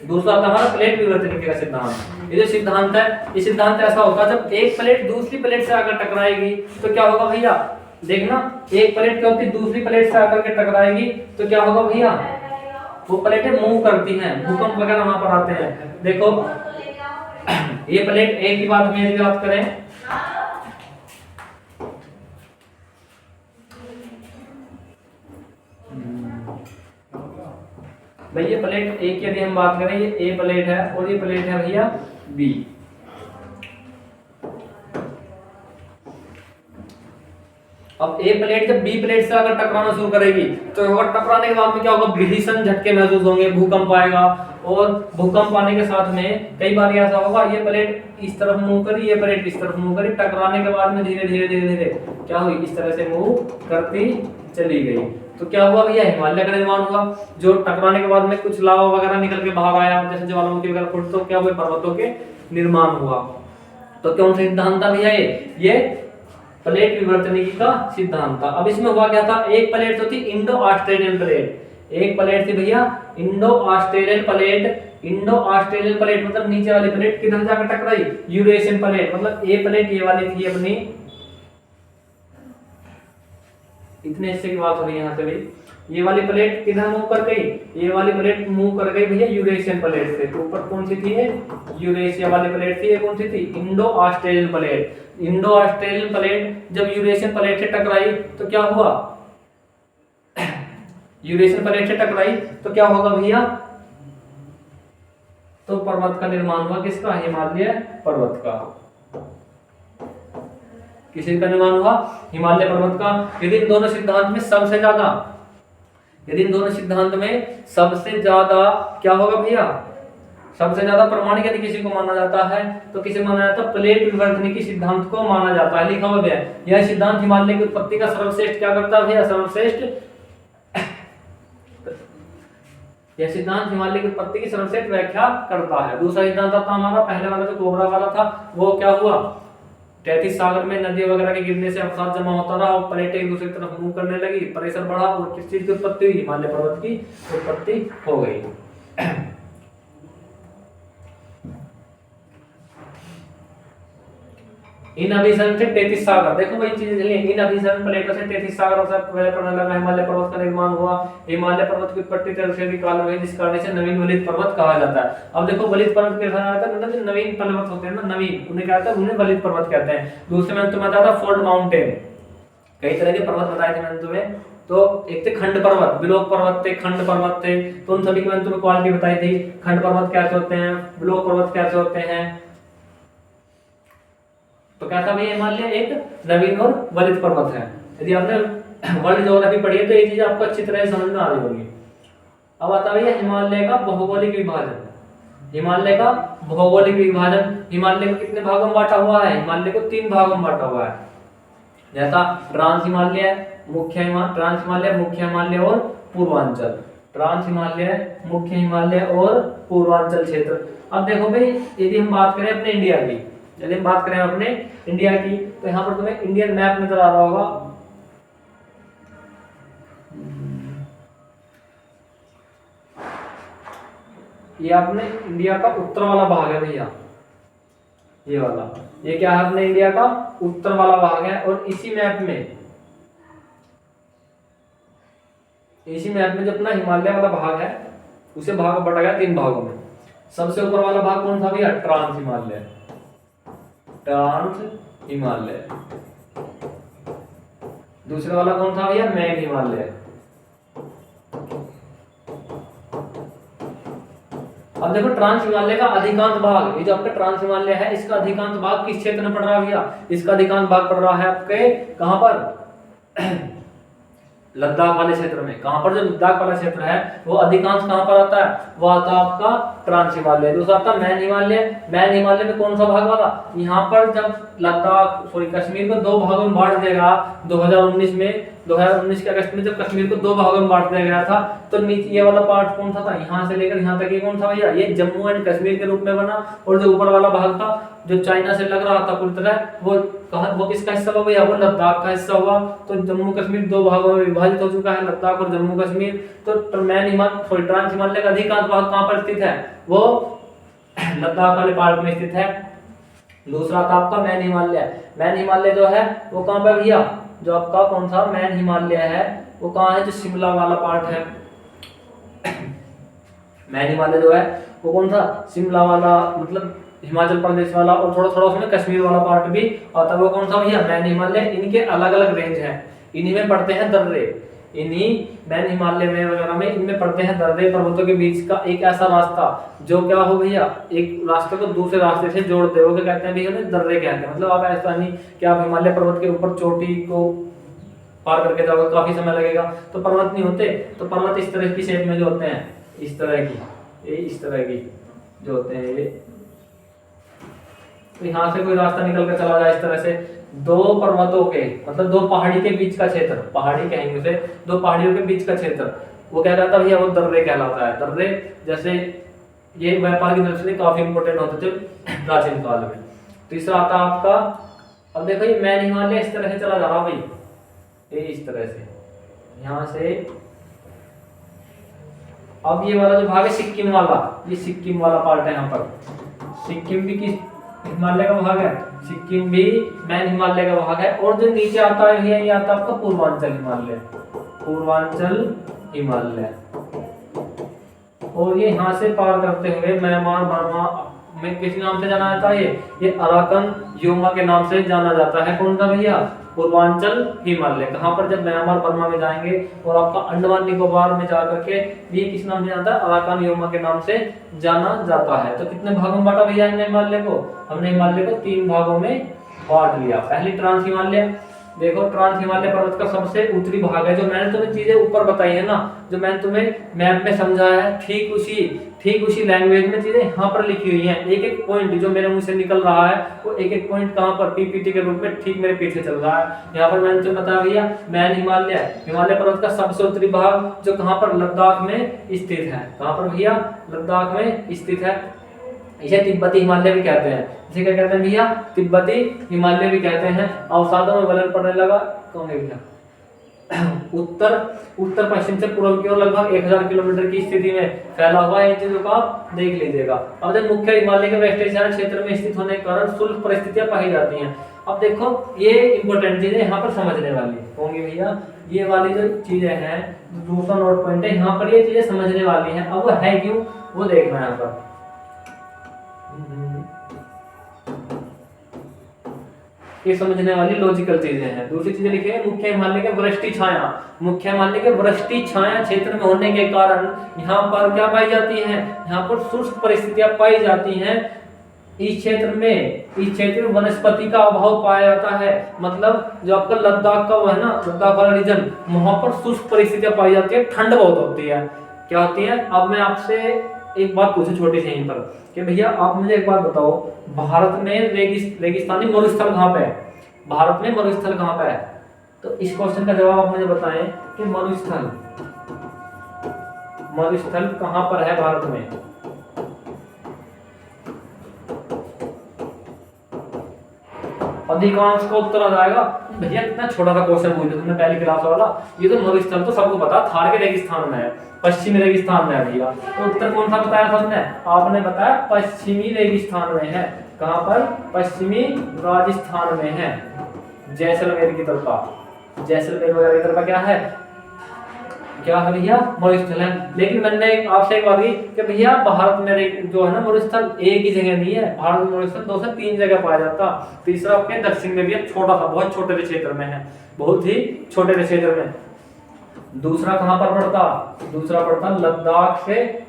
दूसरा आता हमारा प्लेट विवर्तनिकी का सिद्धांत। ये जो सिद्धांत है, ये सिद्धांत ऐसा होता है, जब एक प्लेट दूसरी प्लेट से आकर टकराएगी तो क्या होगा भैया, देखना, एक प्लेट क्या होती है, दूसरी प्लेट से आकर के टकराएगी तो क्या होगा भैया, वो प्लेटें मूव करती हैं, भूकंप वगैरह वहां पर आते हैं। देखो ये प्लेट ए की बात करें, भाई ये प्लेट ए की यदि हम बात करें, ये ए प्लेट है और ये प्लेट है भैया बी। अब ए प्लेट जब बी प्लेट से अगर टकराना शुरू करेगी तो टकराने के बाद में क्या होगा, भीषण झटके महसूस होंगे, भूकंप आएगा। और भूकंप आने के साथ में कई बार ऐसा होगा, ये प्लेट इस तरफ मूव करी, ये प्लेट इस तरफ मूव करी, टकराने के बाद में धीरे धीरे क्या हुई, इस तरह से मूव करती चली गई। तो क्या हुआ भैया, हिमालय का निर्माण हुआ। जो टकराने के बाद में कुछ लावा वगैरह निकल के बाहर आया, जैसे ज्वालामुखी वगैरह फूट, तो क्या हुए, पर्वतों के निर्माण हुआ। तो कौन सा सिद्धांत था भैया, ये प्लेट विवर्तनिकी का सिद्धांत था। अब इसमें हुआ क्या था, एक प्लेट तो थी इंडो ऑस्ट्रेलियन प्लेट, एक प्लेट थी भैया Indo Australian plate. Indo Australian plate मतलब नीचे वाली प्लेट किधर जाकर टकराई, यूरेशियन प्लेट, मतलब ये प्लेट ये वाली थी अपनी, इतने हिस्से की बात हो रही है यहाँ से भाई, ये वाली प्लेट किधर मूव कर गई, ये वाली प्लेट मूव कर गई भैया यूरेशियन प्लेट से। तो ऊपर कौन सी थी, ये यूरेशिया वाली प्लेट थी, ये कौन सी थी, Indo Australian plate. Indo Australian plate जब यूरेशियन प्लेट से टकराई तो क्या हुआ, यूरेशियन प्लेट से टकराई तो क्या होगा भैया, तो पर्वत का निर्माण हुआ, किसका, हिमालय पर्वत का। किसी का निर्माण हुआ, हिमालय पर्वत का। यदि इन दोनों सिद्धांत में सबसे ज्यादा, यदि इन दोनों सिद्धांत में सबसे ज्यादा क्या होगा भैया, सबसे ज्यादा प्रमाणिक यदि किसी को माना जाता है तो किसे माना जाता है, प्लेट विवर्तनिकी सिद्धांत को माना जाता है। लिखा हुआ है यह सिद्धांत हिमालय की उत्पत्ति का सर्वश्रेष्ठ क्या करता है भैया, सर्वश्रेष्ठ, यह सिद्धांत हिमालय की उत्पत्ति की सर्वश्रेष्ठ व्याख्या करता है। दूसरा सिद्धांत था हमारा, पहले वाला जो कोबरा वाला था, वो क्या हुआ, तैतीस सागर में नदी वगैरह के गिरने से अवसाद जमा होता रहा और प्लेटें एक दूसरे की तरफ मूव करने लगी, प्रेशर बढ़ा और किस चीज की उत्पत्ति हुई, हिमालय पर्वत की उत्पत्ति हो गई। इन अभिसरण से 33 सागर, देखो वही चीजें चली, इन अभिसरण प्लेटों से 33 सागरों से पड़ने लगा, हिमालय पर्वत का निर्माण हुआ। हिमालय पर्वत की उत्पत्ति तरसेरी काल में, जिस कारण से नवीन वलित पर्वत कहा जाता है। अब देखो वलित पर्वत कैसा जाता है, मतलब जो नवीन पर्वत होते हैं ना, नवीन, उन्हें क्या कहते हैं, उन्हें वलित पर्वत कहते हैं। दूसरे में तुम्हें बताया था फोल्ड माउंटेन, कई तरह के पर्वत बताए थे मैंने तुम्हें। तो एक थे खंड पर्वत, बिलोक पर्वत थे, खंड पर्वत थे, तो उन सभी की मैंने तुम्हें क्वालिटी बताई थी, खंड पर्वत कैसे होते हैं, बिलोक पर्वत कैसे होते हैं। तो कैसा भैया, हिमालय एक नवीन और वलित पर्वत है। यदि आपने वर्ल्ड ज्योग्राफी पढ़ी है तो ये चीज आपको अच्छी तरह समझ में आ रही होगी। अब आता है हिमालय का भौगोलिक विभाजन। हिमालय का भौगोलिक विभाजन, हिमालय को कितने भागों में बांटा हुआ है, हिमालय को 3 भागों में बांटा हुआ है। जैसा ट्रांस हिमालय, मुख्य हिमालय, ट्रांस हिमालय, मुख्य हिमालय और पूर्वांचल, ट्रांस हिमालय, मुख्य हिमालय और पूर्वांचल क्षेत्र। अब देखो भाई, यदि हम बात करें अपने इंडिया की, यदि हम बात करें अपने इंडिया की, तो यहाँ पर तुम्हें इंडियन मैप नजर आ रहा होगा। ये अपने इंडिया का उत्तर वाला भाग है भैया, ये वाला, ये क्या है, अपने इंडिया का उत्तर वाला भाग है। और इसी मैप में जो अपना हिमालय वाला भाग है, उसे भाग बटा गया 3 भागों में। सबसे ऊपर वाला भाग कौन था भैया, ट्रांस हिमालय, ट्रांस हिमालय। दूसरा वाला कौन था भैया, मैन हिमालय। अब देखो ट्रांस हिमालय का अधिकांश भाग, ये जो आपका ट्रांस हिमालय है, इसका अधिकांश भाग किस क्षेत्र में पड़ रहा है भैया, इसका अधिकांश भाग पड़ रहा है आपके कहां पर, लद्दाख वाले क्षेत्र में। कहां पर, जो लद्दाख वाला क्षेत्र है वो अधिकांश कहां पर आता है, वो आता है आपका ट्रांस हिमालय। दूसरा आता है मैन हिमालय। मैन हिमालय में कौन सा भाग वाला, यहाँ पर जब लद्दाख कश्मीर को 2 भागों में बांट दिया गया 2019 के अगस्त में, जब कश्मीर को 2 भागों में बांट दिया गया था, तो नीचे ये वाला पार्ट कौन सा था, यहाँ से लेकर यहाँ तक ये कौन सा भैया, ये जम्मू एंड कश्मीर के रूप में बना। और जो ऊपर वाला भाग था जो चाइना से लग रहा था पूरी तरह, वो किसका हिस्सा हुआ भैया, वो लद्दाख का हिस्सा हुआ। तो जम्मू कश्मीर 2 भागों में विभाजित हो चुका है, लद्दाख और जम्मू कश्मीर। तो ट्रांस हिमालय का अधिकांश भाग कहां पर स्थित है, वो लद्दाख वाले पार्ट में स्थित है। दूसरा था आपका मैन हिमालय। मैन हिमालय जो है वो कहां पर भैया, जो आपका कौन सा मैन हिमालय है वो कहां है, जो शिमला वाला पार्ट है। मैन हिमालय जो है वो कौन सा, शिमला वाला, मतलब हिमाचल प्रदेश वाला, और थोड़ा थोड़ा उसमें कश्मीर वाला पार्ट भी आता है। वो कौन सा भैया, मैन हिमालय। इनके अलग अलग रेंज हैं, इन्हीं में पड़ते हैं दर्रे, इन्हीं मैन हिमालय में वगैरह में इनमें पड़ते हैं दर्रे, पर्वतों के बीच का एक ऐसा रास्ता जो क्या हो भैया, एक रास्ते को दूसरे रास्ते से जोड़ते हो, क्या कहते हैं भैया, दर्रे कहते हैं। मतलब आप ऐसा नहीं कि आप हिमालय पर्वत के ऊपर चोटी को पार करके जाओगे, काफी समय लगेगा, तो पर्वत नहीं होते। तो पर्वत इस तरह की शेप में जो होते हैं, इस तरह की जो होते हैं, ये तो यहाँ से कोई रास्ता निकल कर चला जाए इस तरह से, दो पर्वतों के मतलब दो पहाड़ी के बीच का क्षेत्र, पहाड़ी कहेंगे उसे, दो पहाड़ियों के बीच का क्षेत्र, वो क्या कहता है भैया, वो दर्रे कहलाता है। दर्रे जैसे ये व्यापार की दृष्टि से काफी इंपोर्टेंट होते थे प्राचीन काल में। तीसरा आता है आपका, अब देखो ये मैन हिमालय इस तरह से चला जा रहा भाई, ये इस तरह से यहाँ से। अब ये वाला जो भाग है सिक्किम वाला, ये सिक्किम वाला पार्ट है यहाँ पर। सिक्किम भी किस हिमालय का भाग है, सिक्किम भी मैन हिमालय का भाग है। और जो नीचे आता है ये आता है आपका पूर्वांचल हिमालय, पूर्वांचल हिमालय। और ये यहाँ से पार करते हुए म्यांमार बर्मा में किस नाम से जाना जाता है, ये अराकन योमा के नाम से जाना जाता है। कौन सा भैया, पूर्वांचल हिमालय। कहाँ पर, जब म्यांमार बर्मा में जाएंगे और आपका अंडमान निकोबार में जाकर के ये किस नाम से जाता है, अराकन योमा के नाम से जाना जाता है। तो कितने भागों में बांटा भैया हमने हिमालय को, हमने हिमालय को 3 भागों में बांट लिया। पहली ट्रांस हिमालय, देखो ट्रांस हिमालय पर्वत का सबसे उत्तरी भाग है। जो मैंने तुम्हें चीजें ऊपर बताई है ना, जो मैंने तुम्हें मैप में समझाया है, ठीक उसी लैंग्वेज में चीजें यहाँ पर लिखी हुई हैं। एक एक पॉइंट जो मेरे मुंह से निकल रहा है वो एक एक पॉइंट कहाँ पर पीपीटी के रूप में ठीक मेरे पीछे चल रहा है। यहाँ पर मैंने तुम्हें बताया भैया मैन हिमालय पर्वत का सबसे उत्तरी भाग जो कहाँ पर, लद्दाख में स्थित है। कहाँ पर भैया, लद्दाख में स्थित है। इसे तिब्बती हिमालय भी कहते हैं। इसे क्या कहते हैं भैया, तिब्बती हिमालय भी कहते हैं। अवसादों में वलन पड़ने लगा कौन है भैया, उत्तर पश्चिम से पूर्व की ओर लगभग 1000 किलोमीटर की स्थिति में फैला हुआ है। इन चीजों को आप देख लीजिएगा। अब जब मुख्य हिमालय के वेस्टर्न क्षेत्र में स्थित होने के कारण शुष्क परिस्थितियां पाई जाती हैं। अब देखो ये इंपॉर्टेंट चीजें यहाँ पर समझने वाली होंगी भैया, ये वाली जो चीजें हैं, दूसरा नोट पॉइंट है, यहाँ पर ये चीजें समझने वाली हैं। अब वो है क्यों, वो देखना है यहाँ पर। ये समझने वाली लॉजिकल चीजें हैं। दूसरी चीजें लिखे हैं, मुख्य हिमालय के वृष्टि छाया, मुख्य हिमालय के वृष्टि छाया क्षेत्र में होने के कारण यहाँ पर क्या पाई जाती है, यहाँ पर शुष्क परिस्थितियां पाई जाती हैं। इस क्षेत्र में वनस्पति का अभाव पाया जाता है। मतलब जो आपका लद्दाख का वो है ना, लद्दाख वाला रीजन, वहां पर शुष्क परिस्थितियां पाई जाती है, ठंड बहुत होती है। क्या होती है, अब मैं आपसे एक बात पूछूं छोटी सी यहीं पर कि भैया आप मुझे एक बात बताओ, भारत में रेगिस्तानी मरुस्थल कहाँ पे है, भारत में मरुस्थल कहाँ पे है? तो इस क्वेश्चन का जवाब आप मुझे बताएं कि मरुस्थल कहाँ पर है भारत में। अधिकांश का उत्तर आ जाएगा। भैया कितना छोटा सा क्वेश्चन पूछा तुमने पहली क्लास वाला, ये तो मरुस्थल तो सबको पता, थार के रेगिस्तान में है, पश्चिमी रेगिस्तान में है भैया। तो उत्तर कौन सा बताया सबने, आपने बताया पश्चिमी रेगिस्तान में है। कहाँ पर, पश्चिमी राजस्थान में है, जैसलमेर की तरफ, जैसलमेर वगैरह की तरफ क्या है भैया, मरुस्थल है। लेकिन मैंने आपसे एक बात की कि भैया भारत में जो है ना मरुस्थल एक ही जगह नहीं है, भारत में मरुस्थल 2 से 3 जगह पाया जाता। तीसरा आपके दक्षिण में भी है, छोटा सा, बहुत छोटे से क्षेत्र में है, बहुत ही छोटे से क्षेत्र में। दूसरा कहां पर पड़ता, दूसरा पड़ता लद्दाख से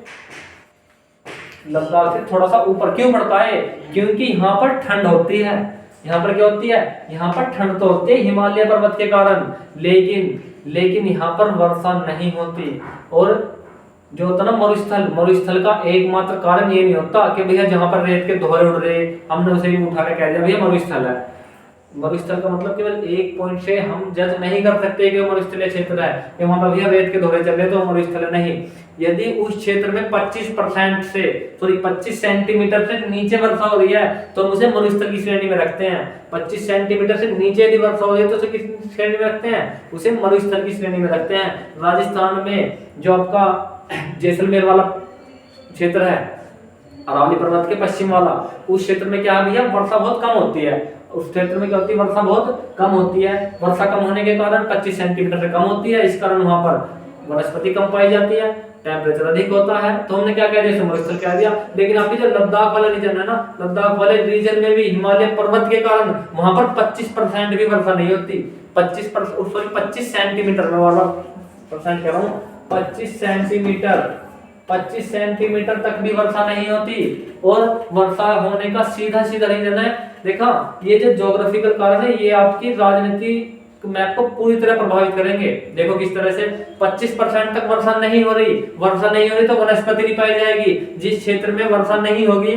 थोड़ा सा ऊपर। क्यों पड़ता है, क्योंकि यहाँ पर ठंड होती है। यहाँ पर क्या होती है, यहाँ पर ठंड तो होती है हिमालय पर्वत के कारण, लेकिन यहाँ पर वर्षा नहीं होती। और जो होता ना मरुस्थल का एकमात्र कारण ये नहीं होता कि भैया जहाँ पर रेत के धोरे उड़ रहे हमने उसे भी उठा के कह दिया भैया मरुस्थल है। मरुस्थल का मतलब केवल एक पॉइंट से हम जज नहीं कर सकते कि मरुस्थलीय क्षेत्र है, कि वहां पर भैया रेत के धोरे चल रहे तो मरुस्थल नहीं। यदि उस क्षेत्र में 25 सेंटीमीटर से नीचे वर्षा हो रही है तो हम उसे मरुस्थल की श्रेणी में रखते हैं। 25 सेंटीमीटर से नीचे यदि वर्षा हो रही है तो उसे किस श्रेणी में रखते हैं, उसे मरुस्थल की श्रेणी में रखते हैं। राजस्थान में जो आपका जैसलमेर वाला क्षेत्र है, अरावली पर्वत के पश्चिम वाला, उस क्षेत्र में क्या है भैया, वर्षा बहुत कम होती है। उस क्षेत्र में क्या होती है, वर्षा बहुत कम होती है। वर्षा कम होने के कारण 25 सेंटीमीटर से कम होती है, इस कारण वहां पर वनस्पति कम पाई जाती है, टेम्परेचर अधिक होता है। तो हमने क्या कह दिया, मरुस्थल कह दिया। लेकिन आपकी जो लद्दाख वाला रीजन है ना, लद्दाख वाले रीजन में भी हिमालय पर्वत के कारण वहां पर 25% भी वर्षा नहीं होती। 25 सेंटीमीटर में वाला परसेंट कह रहा हूँ, 25 सेंटीमीटर तक भी वर्षा नहीं होती। और वर्षा होने का सीधा रीजन है, देखा ये जो ज्योग्राफिकल कारण है ये आपकी राजनीतिक मैप को पूरी तरह प्रभावित करेंगे। देखो किस तरह से 25% तक वर्षा नहीं हो रही तो वनस्पति नहीं पाई जाएगी। जिस क्षेत्र में वर्षा नहीं होगी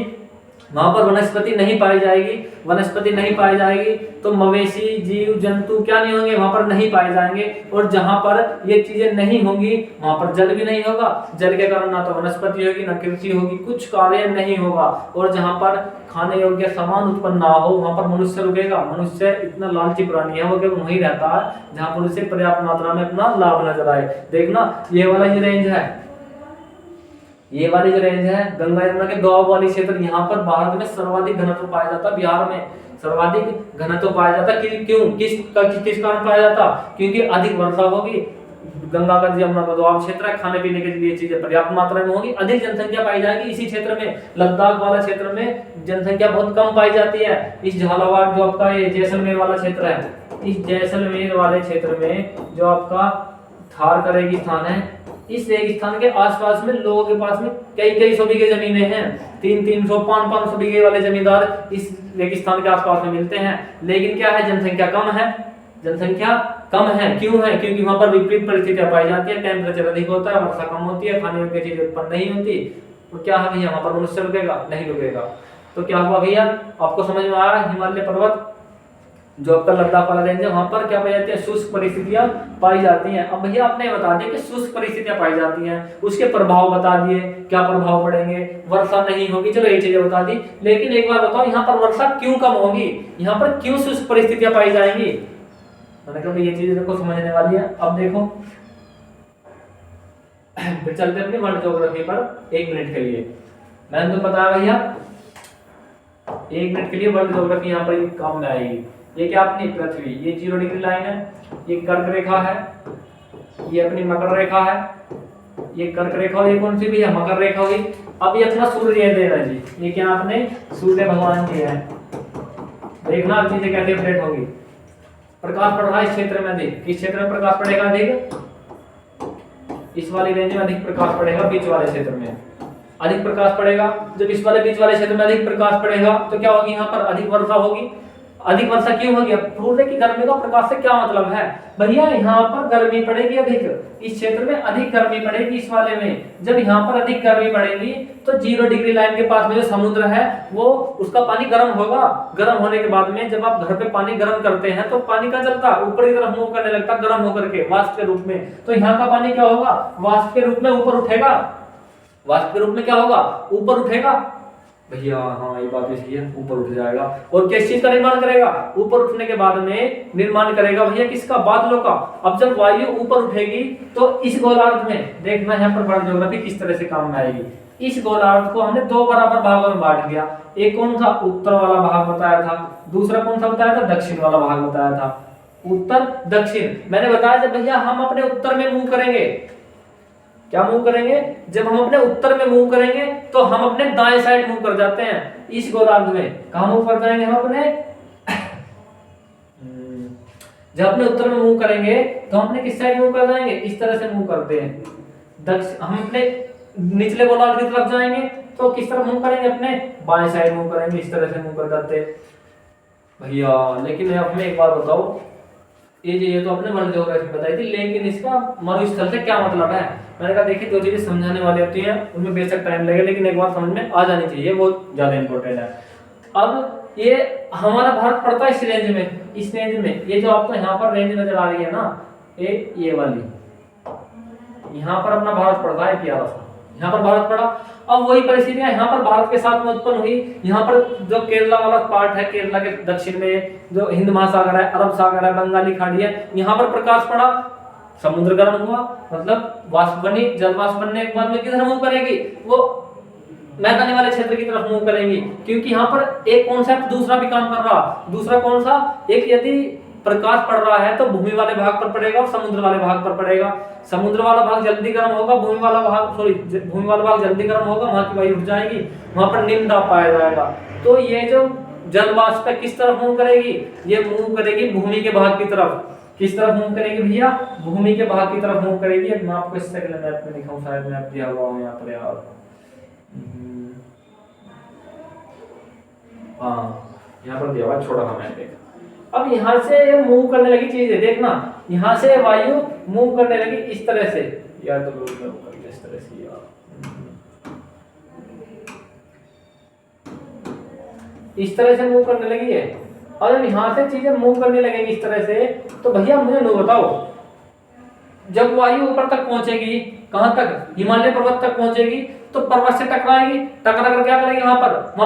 वहां पर वनस्पति नहीं पाई जाएगी, वनस्पति नहीं पाई जाएगी तो मवेशी जीव जंतु क्या नहीं होंगे, वहां पर नहीं पाए जाएंगे। और जहां पर ये चीजें नहीं होंगी वहां पर जल भी नहीं होगा, जल के कारण ना तो वनस्पति होगी ना कृषि होगी, कुछ कार्य नहीं होगा। और जहां पर खाने योग्य सामान उत्पन्न ना हो वहां पर मनुष्य रुकेगा। मनुष्य इतना लालची प्राणी है, वो केवल वहीं रहता है जहां पर उसे पर्याप्त मात्रा में अपना लाभ नजर आए। देखना ये वाला ये रेंज है, ये वाली जो रेंज है गंगा यमुना के दोआब वाली क्षेत्र, यहाँ पर भारत में सर्वाधिक घनत्व पाया जाता है। बिहार में सर्वाधिक घनत्व पाया जाता है। क्यों किस कारण पाया जाता? क्योंकि अधिक वर्षा होगी, गंगा का यमुना का दोआब क्षेत्र है, खाने पीने के लिए चीजें पर्याप्त मात्रा में होगी, अधिक जनसंख्या पाई जाएगी इसी क्षेत्र में। लद्दाख वाला क्षेत्र में जनसंख्या बहुत कम पाई जाती है। इस झालावाड़ जो आपका ये जैसलमेर वाला क्षेत्र है, इस जैसलमेर वाले क्षेत्र में जो आपका थार का रेगिस्तान है, इस रेगिस्तान के आसपास में लोगों के पास में कई सौ बीघे जमीनें हैं। 300 500 बीघे वाले जमींदार इस रेगिस्तान के आसपास में मिलते हैं। लेकिन क्या है, जनसंख्या कम है, जनसंख्या कम है। क्यों है? क्योंकि वहां पर विपरीत परिस्थितियां पाई जाती है, टेम्परेचर अधिक होता है, वर्षा कम होती है, खाने योग्य चीजें उत्पन्न नहीं होती। तो क्या है भैया, वहां पर मनुष्य रुकेगा? नहीं रुकेगा। तो क्या हुआ भैया, आपको समझ में आया? हिमालय पर्वत जो आपका लद्दाख वाला रेंज है, वहां पर क्या पाई जाती है? शुष्क परिस्थितियां पाई जाती हैं। अब भैया आपने बता दिया कि शुष्क परिस्थितियां पाई जाती हैं, उसके प्रभाव बता दिए, क्या प्रभाव पड़ेंगे, वर्षा नहीं होगी, चलो ये चीजें बता दी। लेकिन एक बार बताओ, यहाँ पर वर्षा क्यों कम होगी, यहाँ पर क्यों शुष्क परिस्थितियां पाई जाएंगी? मैंने कहा ये चीजें देखो समझने वाली है। अब देखो फिर चलते अपनी वर्ल्ड ज्योग्राफी पर 1 मिनट के लिए। मैंने तो बताया भैया 1 मिनट के लिए वर्ल्ड ज्योग्राफी यहाँ पर काम में आएगी। ये क्या अपनी पृथ्वी, ये 0 डिग्री लाइन है, ये कर्क रेखा है, ये अपनी मकर रेखा है, ये कर्क रेखा और ये कौन सी भी है, मकर रेखा हुई। अब ये अपना सूर्य देव है जी, ये क्या आपने सूर्य भगवान जी है। देखना अब चीजें कैसे अपडेट होगी। प्रकाश पड़ रहा है इस क्षेत्र में अधिक, किस क्षेत्र में प्रकाश पड़ेगा अधिक? इस वाली रेंज में अधिक प्रकाश पड़ेगा, बीच वाले क्षेत्र में अधिक प्रकाश पड़ेगा। जब इस वाले बीच वाले क्षेत्र में अधिक प्रकाश पड़ेगा तो क्या होगी, यहाँ पर अधिक वर्षा होगी। अधिक वर्षा क्यों होगी? अब सूर्य की गर्मी का प्रकाश से क्या मतलब है भैया, यहाँ पर गर्मी पड़ेगी अधिक, इस क्षेत्र में अधिक गर्मी पड़ेगी इस वाले में। जब यहाँ पर अधिक गर्मी पड़ेगी तो 0 डिग्री लाइन के पास में जो समुद्र है वो उसका पानी गर्म होगा। गर्म होने के बाद में जब आप घर पे पानी गर्म करते हैं तो पानी का चलता ऊपर की तरफ मूव करने लगता गर्म होकर के वाष्प के रूप में। तो यहाँ का पानी क्या होगा, वाष्प के रूप में ऊपर उठेगा, वाष्प के रूप में क्या होगा, ऊपर उठेगा भैया। हाँ ये बात सही है, ऊपर उठ जाएगा। और किस चीज का निर्माण करेगा? ऊपर उठने के बाद में निर्माण करेगा भैया किसका, बादलों का। अब जब वायु ऊपर उठेगी तो इस गोलार्ध में देखना यहाँ पर वर्ल्ड ज्योग्राफी किस तरह से काम में आएगी। इस गोलार्ध को हमने 2 बराबर भागों में बांट दिया। एक कौन सा, उत्तर वाला भाग बताया था, दूसरा कौन सा बताया था, दक्षिण वाला भाग बताया था। उत्तर दक्षिण मैंने बताया जब भैया हम अपने उत्तर में मूव करेंगे, क्या मूव करेंगे, जब हम अपने उत्तर में मूव करेंगे तो हम अपने दाएं साइड मूव कर जाते हैं। इस गोलार्ध में कहां मूव कर जाएंगे हम अपने जब अपने उत्तर में मूव करेंगे तो हम अपने किस साइड मूव कर जाएंगे, इस तरह से मूव करते हैं। दक्षिण हम अपने निचले गोलार्ध की तरफ जाएंगे तो किस तरफ मूव करेंगे, अपने बाएं साइड मूव करेंगे, इस तरह से मूव कर जाते भैया। लेकिन अब हमें एक बात बताओ, ये तो अपने वर्ल्ड ज्योग्राफी बताई थी, लेकिन इसका मरुस्थल से क्या मतलब है? मैंने कहा देखिए 2 चीजें समझाने वाली होती हैं, उनमें बेशक टाइम लगे लेकिन एक बार समझ में आ जानी चाहिए, वो ज्यादा इंपॉर्टेंट है। अब ये हमारा भारत पड़ता है इस रेंज में, इस रेंज में ये जो आपको यहाँ पर रेंज नजर आ रही है ना, ये वाली, यहाँ पर अपना भारत पड़ता है प्यारा सा, यहाँ पर भारत पड़ा। अब वही परिस्थितियां यहाँ पर भारत के साथ में उत्पन्न हुई। यहाँ पर जो केरला वाला पार्ट है, केरला के दक्षिण में जो हिंद महासागर है, अरब सागर है, बंगाली खाड़ी है, यहाँ पर प्रकाश पड़ा, समुद्र गर्म हुआ, मतलब वाष्प बनी, जल वाष्प बनने के बाद में किधर मूव करेगी, वो मैदानी वाले क्षेत्र की तरफ मूव करेंगी। क्योंकि यहाँ पर एक कॉन्सेप्ट दूसरा भी काम कर रहा, दूसरा कौन सा, एक यदि प्रकाश पड़ रहा है तो भूमि वाले भाग पर पड़ेगा और समुद्र वाले भाग पर पड़ेगा। समुद्र वाला भाग जल्दी गर्म होगा, भूमि वाला भाग जल्दी गर्म होगा, वहां की वायु उठ जाएगी, वहां पर निम्न दाब पाया जाएगा। तो ये जो जल वाष्प किस तरफ मूव करेगी, ये मूव करेगी भूमि के भाग की तरफ। किस तरफ मूव करेगी भैया, भूमि के भाग की तरफ मूव करेगी। मैं आपको इस सेकंड मैप में दिखाऊं, शायद मैप दिया हुआ है यहाँ पर यार, हाँ यहाँ पर दिया हुआ छोटा सा मैप देखा। अब यहाँ से ये मूव करने लगी चीजें, देखना यहाँ से वायु मूव करने लगी इस तरह से, यार तो इस तरह से यार, इस तरह से मूव करने लगी है। और जब यहाँ से चीजें मूव करने लगेंगी इस तरह से, तो भैया मुझे नो बताओ, जब वायु ऊपर तक पहुंचेगी, कहां तक, हिमालय पर्वत तक पहुंचेगी, तो पर्वत से टकराएगी, टकरा कर क्या करेगी, वहां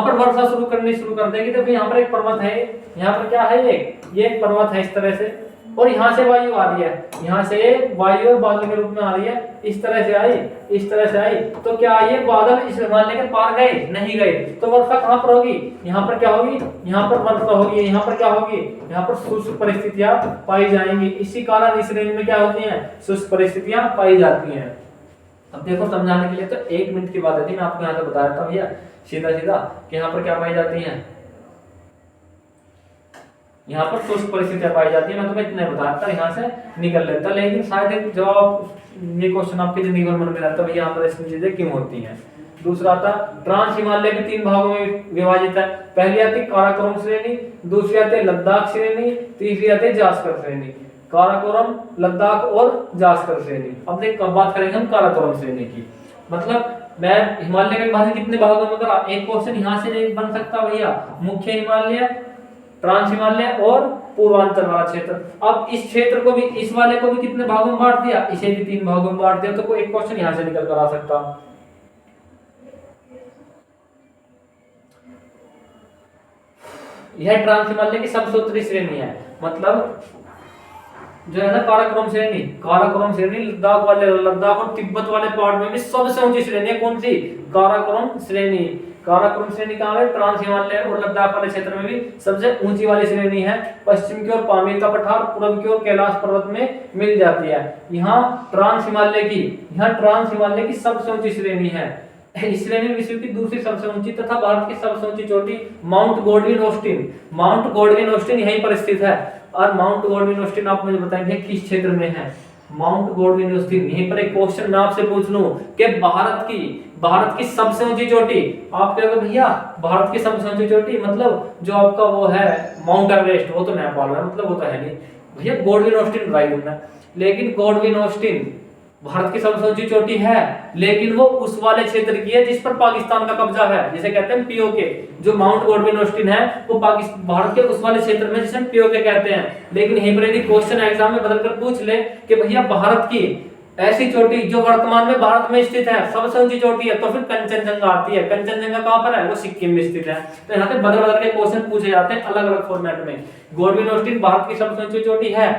पर वर्षा शुरू कर देगी। देखो यहाँ पर एक पर्वत है, यहाँ पर क्या है, ये एक पर्वत है इस तरह से, और यहाँ से वायु आ रही है, यहाँ से वायु और बादल के रूप में आ रही है, इस तरह से आई, इस तरह से आई। तो क्या ये बादल इस हिमालय के पार गए, नहीं गए, तो वर्षा कहाँ पर होगी, यहाँ पर क्या होगी, यहाँ पर वर्षा होगी, यहाँ पर क्या होगी, यहाँ पर शुष्क परिस्थितियां पाई जाएंगी। इसी कारण इस रेंज में क्या होती है, शुष्क परिस्थितियां पाई जाती हैं। अब देखो समझाने के लिए तो 1 मिनट की बात है, मैं आपको यहाँ से बताया था भैया सीधा सीधा कि यहाँ पर क्या पाई जाती है, यहाँ पर शुष्क परिस्थितियां पाई जाती है। मैं तुम्हें इतना बताया था, यहाँ से निकल लेता, लेकिन शायद जवाब ये क्वेश्चन आपकी जिंदगी भर मन में रहता है, यहाँ पर इसमें चीजें क्यों होती हैं। दूसरा आता ट्रांस हिमालय भी 3 भागों में विभाजित है। पहली आती काराकोरम श्रेणी, दूसरी आती लद्दाख श्रेणी, तीसरी आती जास्कर श्रेणी। काराकोरम, लद्दाख और जास्कर श्रेणी। अब देख कब बात करेंगे हम काराकोरम श्रेणी की, मतलब मैं हिमालय का विभाजन कितने भागों में करा, एक क्वेश्चन यहाँ से नहीं बन सकता भैया, मुख्य हिमालय, ट्रांस हिमालय और पूर्वांचल वाला क्षेत्र। अब इस क्षेत्र को भी, इस वाले को भी कितने भागों में बांट दिया, इसे भी 3 भागों में बांट दिया, तो कोई एक क्वेश्चन यहाँ से निकल कर आ सकता। यह ट्रांस हिमालय की सबसे उत्तरी श्रेणी है, मतलब जो है ना काराकोरम श्रेणी लद्दाख और तिब्बत वाले पार्ट में भी सबसे ऊंची श्रेणी है। कौन सी, काराकोरम श्रेणी। काराकोरम श्रेणी कहाँ है, ट्रांस हिमालय और लद्दाख वाले क्षेत्र में भी सबसे ऊंची वाली श्रेणी है। पश्चिम की ओर पामीर का पठार, पूर्व की ओर कैलाश पर्वत में मिल जाती है। यहाँ ट्रांस हिमालय की सबसे ऊंची श्रेणी है। इस श्रेणी में विश्व की दूसरी सबसे ऊंची तथा भारत की सबसे ऊंची चोटी माउंट गॉडविन ऑस्टिन यहीं पर स्थित है। और माउंट गॉडविन ऑस्टिन आप मुझे बताएंगे किस क्षेत्र में है, माउंट गॉडविन ऑस्टिन। यहीं पर एक क्वेश्चन मैं आपसे पूछ लूं कि भारत की सबसे ऊंची चोटी, आप कहोगे भैया भारत की सबसे ऊंची चोटी मतलब जो आपका वो है माउंट एवरेस्ट, वो तो नेपाल में, मतलब वो तो है नहीं भैया। गॉडविन ऑस्टिन बताई तुमने, लेकिन गॉडविन ऑस्टिन भारत की सबसे ऊंची चोटी है, लेकिन वो उस वाले क्षेत्र की है जिस पर पाकिस्तान का कब्जा है, जिसे कहते हैं पीओके। जो माउंट गॉडविन ऑस्टिन है वो भारत के उस वाले क्षेत्र में जिसे पीओके कहते हैं। लेकिन यहीं पर यदि क्वेश्चन एग्जाम में बदलकर पूछ ले कि भैया भारत की ऐसी चोटी जो वर्तमान में भारत में स्थित है, सबसे ऊंची चोटी है, तो फिर कंचनजंगा आती है। कंचनजंगा कहां पर है, वो सिक्किम में स्थित है। तो यहाँ पे बदल बदल के क्वेश्चन पूछे जाते हैं अलग अलग फॉर्मेट में। गॉडविन ऑस्टिन भारत की सबसे ऊंची चोटी है,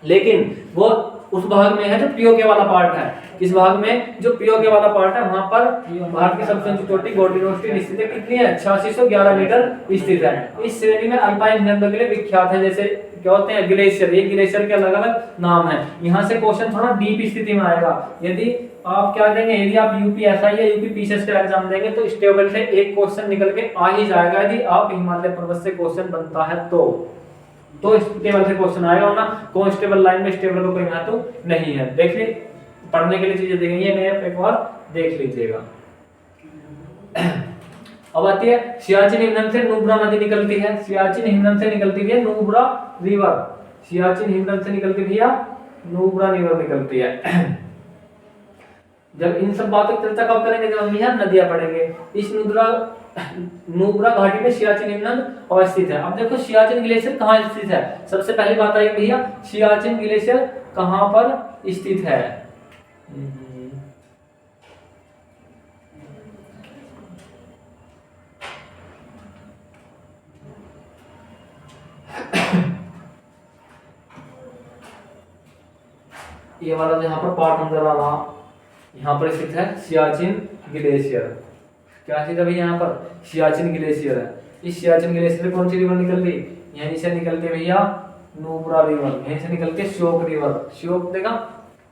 लेकिन वो उस भाग में है जो पीओके वाला पार्ट है। इस भाग में जो पीओके वाला पार्ट है वहां पर भारत की सबसे ऊंची चोटी गॉडविन ऑस्टिन स्थित है। कितनी है, 8611 मीटर स्थित है। इस श्रेणी में अल्पाइन हिमनदों के लिए विख्यात है, जैसे क्या होते हैं ग्लेशियर। ये ग्लेशियर के अलग अलग नाम है। यहाँ से क्वेश्चन थोड़ा डीप स्थिति में आएगा। यदि आप क्या देंगे, यदि आप यूपीएसआई या यूपीपीसीएस का एग्जाम देंगे तो इस टेबल से एक क्वेश्चन निकल के आ ही जाएगा। यदि आप हिमालय पर्वत से क्वेश्चन बनता है तो इस टेबल से क्वेश्चन आएगा, ना कांस्टेबल लाइन में इस टेबल को कोई महत्व नहीं है। देखिए पढ़ने के लिए चीजें दी गई है, मैं एक बार देख लीजिएगा। अब आती है सियाचिन हिमनद से नुब्रा नदी निकलती है। सियाचिन हिमनद से निकलती है नुब्रा रिवर। सियाचिन हिमनद से निकलती है नुब्रा रिवर निकलती है। जब इन सब बातों की चर्चा कब करेंगे, जब हम यहाँ नदियां पढ़ेंगे। इस नुब्रा घाटी में सियाचिन हिमनद अवस्थित है। अब देखो सियाचिन ग्लेशियर कहाँ स्थित है, सबसे पहली बात आई भैया सियाचिन ग्लेशियर कहाँ पर स्थित है। ये वाला यहाँ पर पार्ट नजर आ रहा, यहाँ पर स्थित है सियाचिन ग्लेशियर। क्या स्थित है भैया, यहाँ पर सियाचिन ग्लेशियर है। इस सियाचिन ग्लेशियर से कौन सी रिवर निकल रही, यहीं से निकलते भैया नुब्रा रिवर, यहीं से निकलते श्योक रिवर। श्योक देखा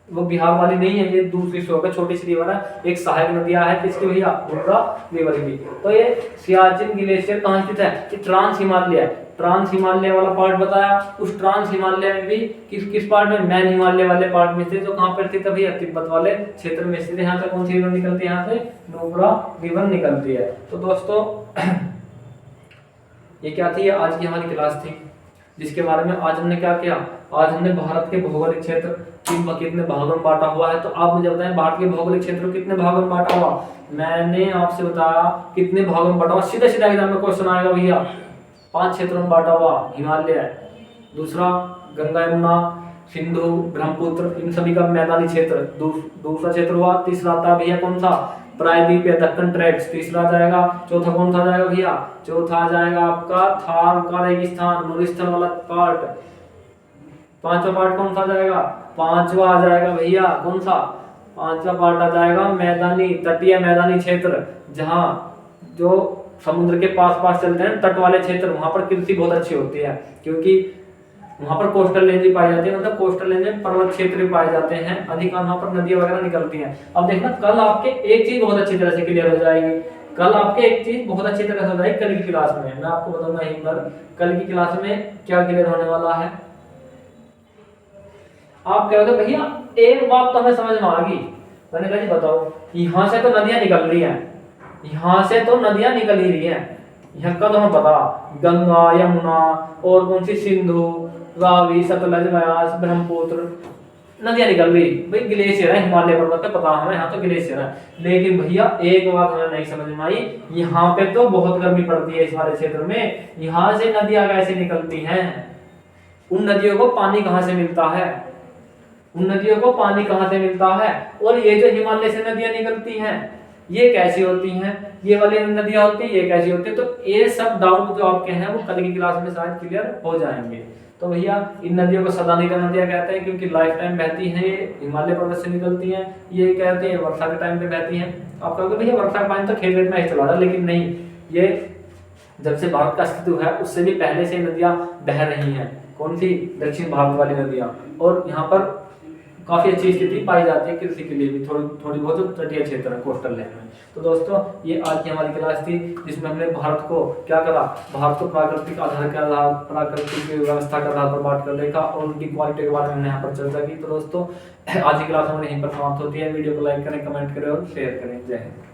वो बिहार वाली नहीं है, ये दूसरी श्योक है, छोटी सी रिवर है। एक सहायक नदियां है किसकी भैया, नुब्रा रिवर की। तो ये सियाचिन ग्लेशियर कहाँ स्थित है, कि ट्रांस हिमालय वाला पार्ट बताया। उस ट्रांस हिमालय में भी किस पार्ट में, मैन हिमालय वाले पार्ट में स्थित, जो कहाँ पर स्थित है भैया, तिब्बत वाले क्षेत्र में स्थित है। यहाँ से कौन सी रिवर निकलती है, यहाँ से नुब्रा रिवर निकलती है। तो दोस्तों ये क्या थी, आज की हमारी क्लास थी, जिसके बारे में आज हमने क्या किया, आज हमने भारत के भौगोलिक क्षेत्र कितने भागों में बांटा हुआ है। तो आप मुझे बताएं भारत के भौगोलिक क्षेत्र को कितने भागों में बांटा हुआ। मैंने आपसे बताया कितने भागों में बांटा हुआ। सीधा सीधा एग्जाम में क्वेश्चन आएगा भैया। 5 क्षेत्रों में बांटा हुआ हिमालय, दूसरा गंगा यमुना सिंधु ब्रह्मपुत्र इन सभी का मैदानी क्षेत्र दूसरा क्षेत्र हुआ। तीसरा आता है भैया कौन सा, प्रायद्वीप या दक्कन ट्रैक्ट्स तीसरा जाएगा। चौथा कौन सा जाएगा भैया, चौथा आ जाएगा आपका थार का रेगिस्तान मुरिस्तान वाला पार्ट। पांचवा पार्ट कौन सा जाएगा, पांचवा आ जाएगा भैया कौन सा, पांचवा पार्ट आ जाएगा मैदानी तटीय मैदानी क्षेत्र, जहां जो समुद्र के पास पास चलते हैं तट वाले क्षेत्र, वहां पर कृषि बहुत अच्छी होती है क्योंकि वहां पर कोस्टल रेंज भी पाई जाती है। मतलब कोस्टल रेंज में पर्वत क्षेत्र भी पाए जाते हैं, अधिकांश वहां पर नदियां वगैरह निकलती हैं। अब देखना कल आपके एक चीज बहुत अच्छी तरह से क्लियर हो जाएगी। कल आपके एक चीज बहुत अच्छी तरह से हो जाएगी कल की क्लास में। मैं आपको बताऊंगा यहीं पर कल की क्लास में क्या क्लियर होने वाला है। आप कहोगे भैया एक बात तो हमें समझ में आ गई। मैंने कहा जी बताओ, यहाँ से तो नदियां निकल रही हैं, यहाँ से तो नदियां निकल ही रही हैं। यहाँ का तो हमें पता गंगा यमुना और कौन सी सिंधु रावी सतलज ब्यास ब्रह्मपुत्र नदियां निकल रही। भाई ग्लेशियर है हिमालय पर्वत पे, पता हमें यहाँ तो ग्लेशियर है। लेकिन भैया एक बात हमें नहीं समझ में आई, यहाँ पे तो बहुत गर्मी पड़ती है इस सारे क्षेत्र में, यहाँ से नदियां कैसे निकलती हैं, उन नदियों को पानी कहाँ से मिलता है, उन नदियों को पानी कहाँ से मिलता है, और ये जो हिमालय से नदियां निकलती हैं ये कैसी होती हैं, ये वाली नदियां होती है ये कैसी होती है। तो ये सब डाउट जो आपके हैं वो कल की क्लास में शायद क्लियर हो जाएंगे। तो भैया इन नदियों को सदानिका नदियां कहते हैं क्योंकि लाइफ टाइम बहती हैं, ये हिमालय पर्वत से निकलती हैं। ये कहते हैं वर्षा के टाइम पे बहती हैं। आप कहोगे भैया वर्षा का पानी तो खेत वेत में ही चला रहा है, लेकिन नहीं, ये जब से भारत का अस्तित्व है उससे भी पहले से नदियां बह रही हैं। कौन सी, दक्षिण भारत वाली नदियां। और यहाँ पर काफी अच्छी स्थिति पाई जाती है कृषि के लिए भी, थोड़ी बहुत तटीय क्षेत्र है कोस्टल लाइन में। तो दोस्तों ये आज की हमारी क्लास थी जिसमें हमने भारत को क्या करा, भारत को प्राकृतिक आधार के आधार प्राकृतिक व्यवस्था के आधार पर बांट कर देखा और उनकी क्वालिटी के बारे में हमने यहाँ पर चर्चा की। तो दोस्तों आज की क्लास हमारी यहीं पर समाप्त होती है। वीडियो को लाइक करें, कमेंट करें और शेयर करें। जय हिंद।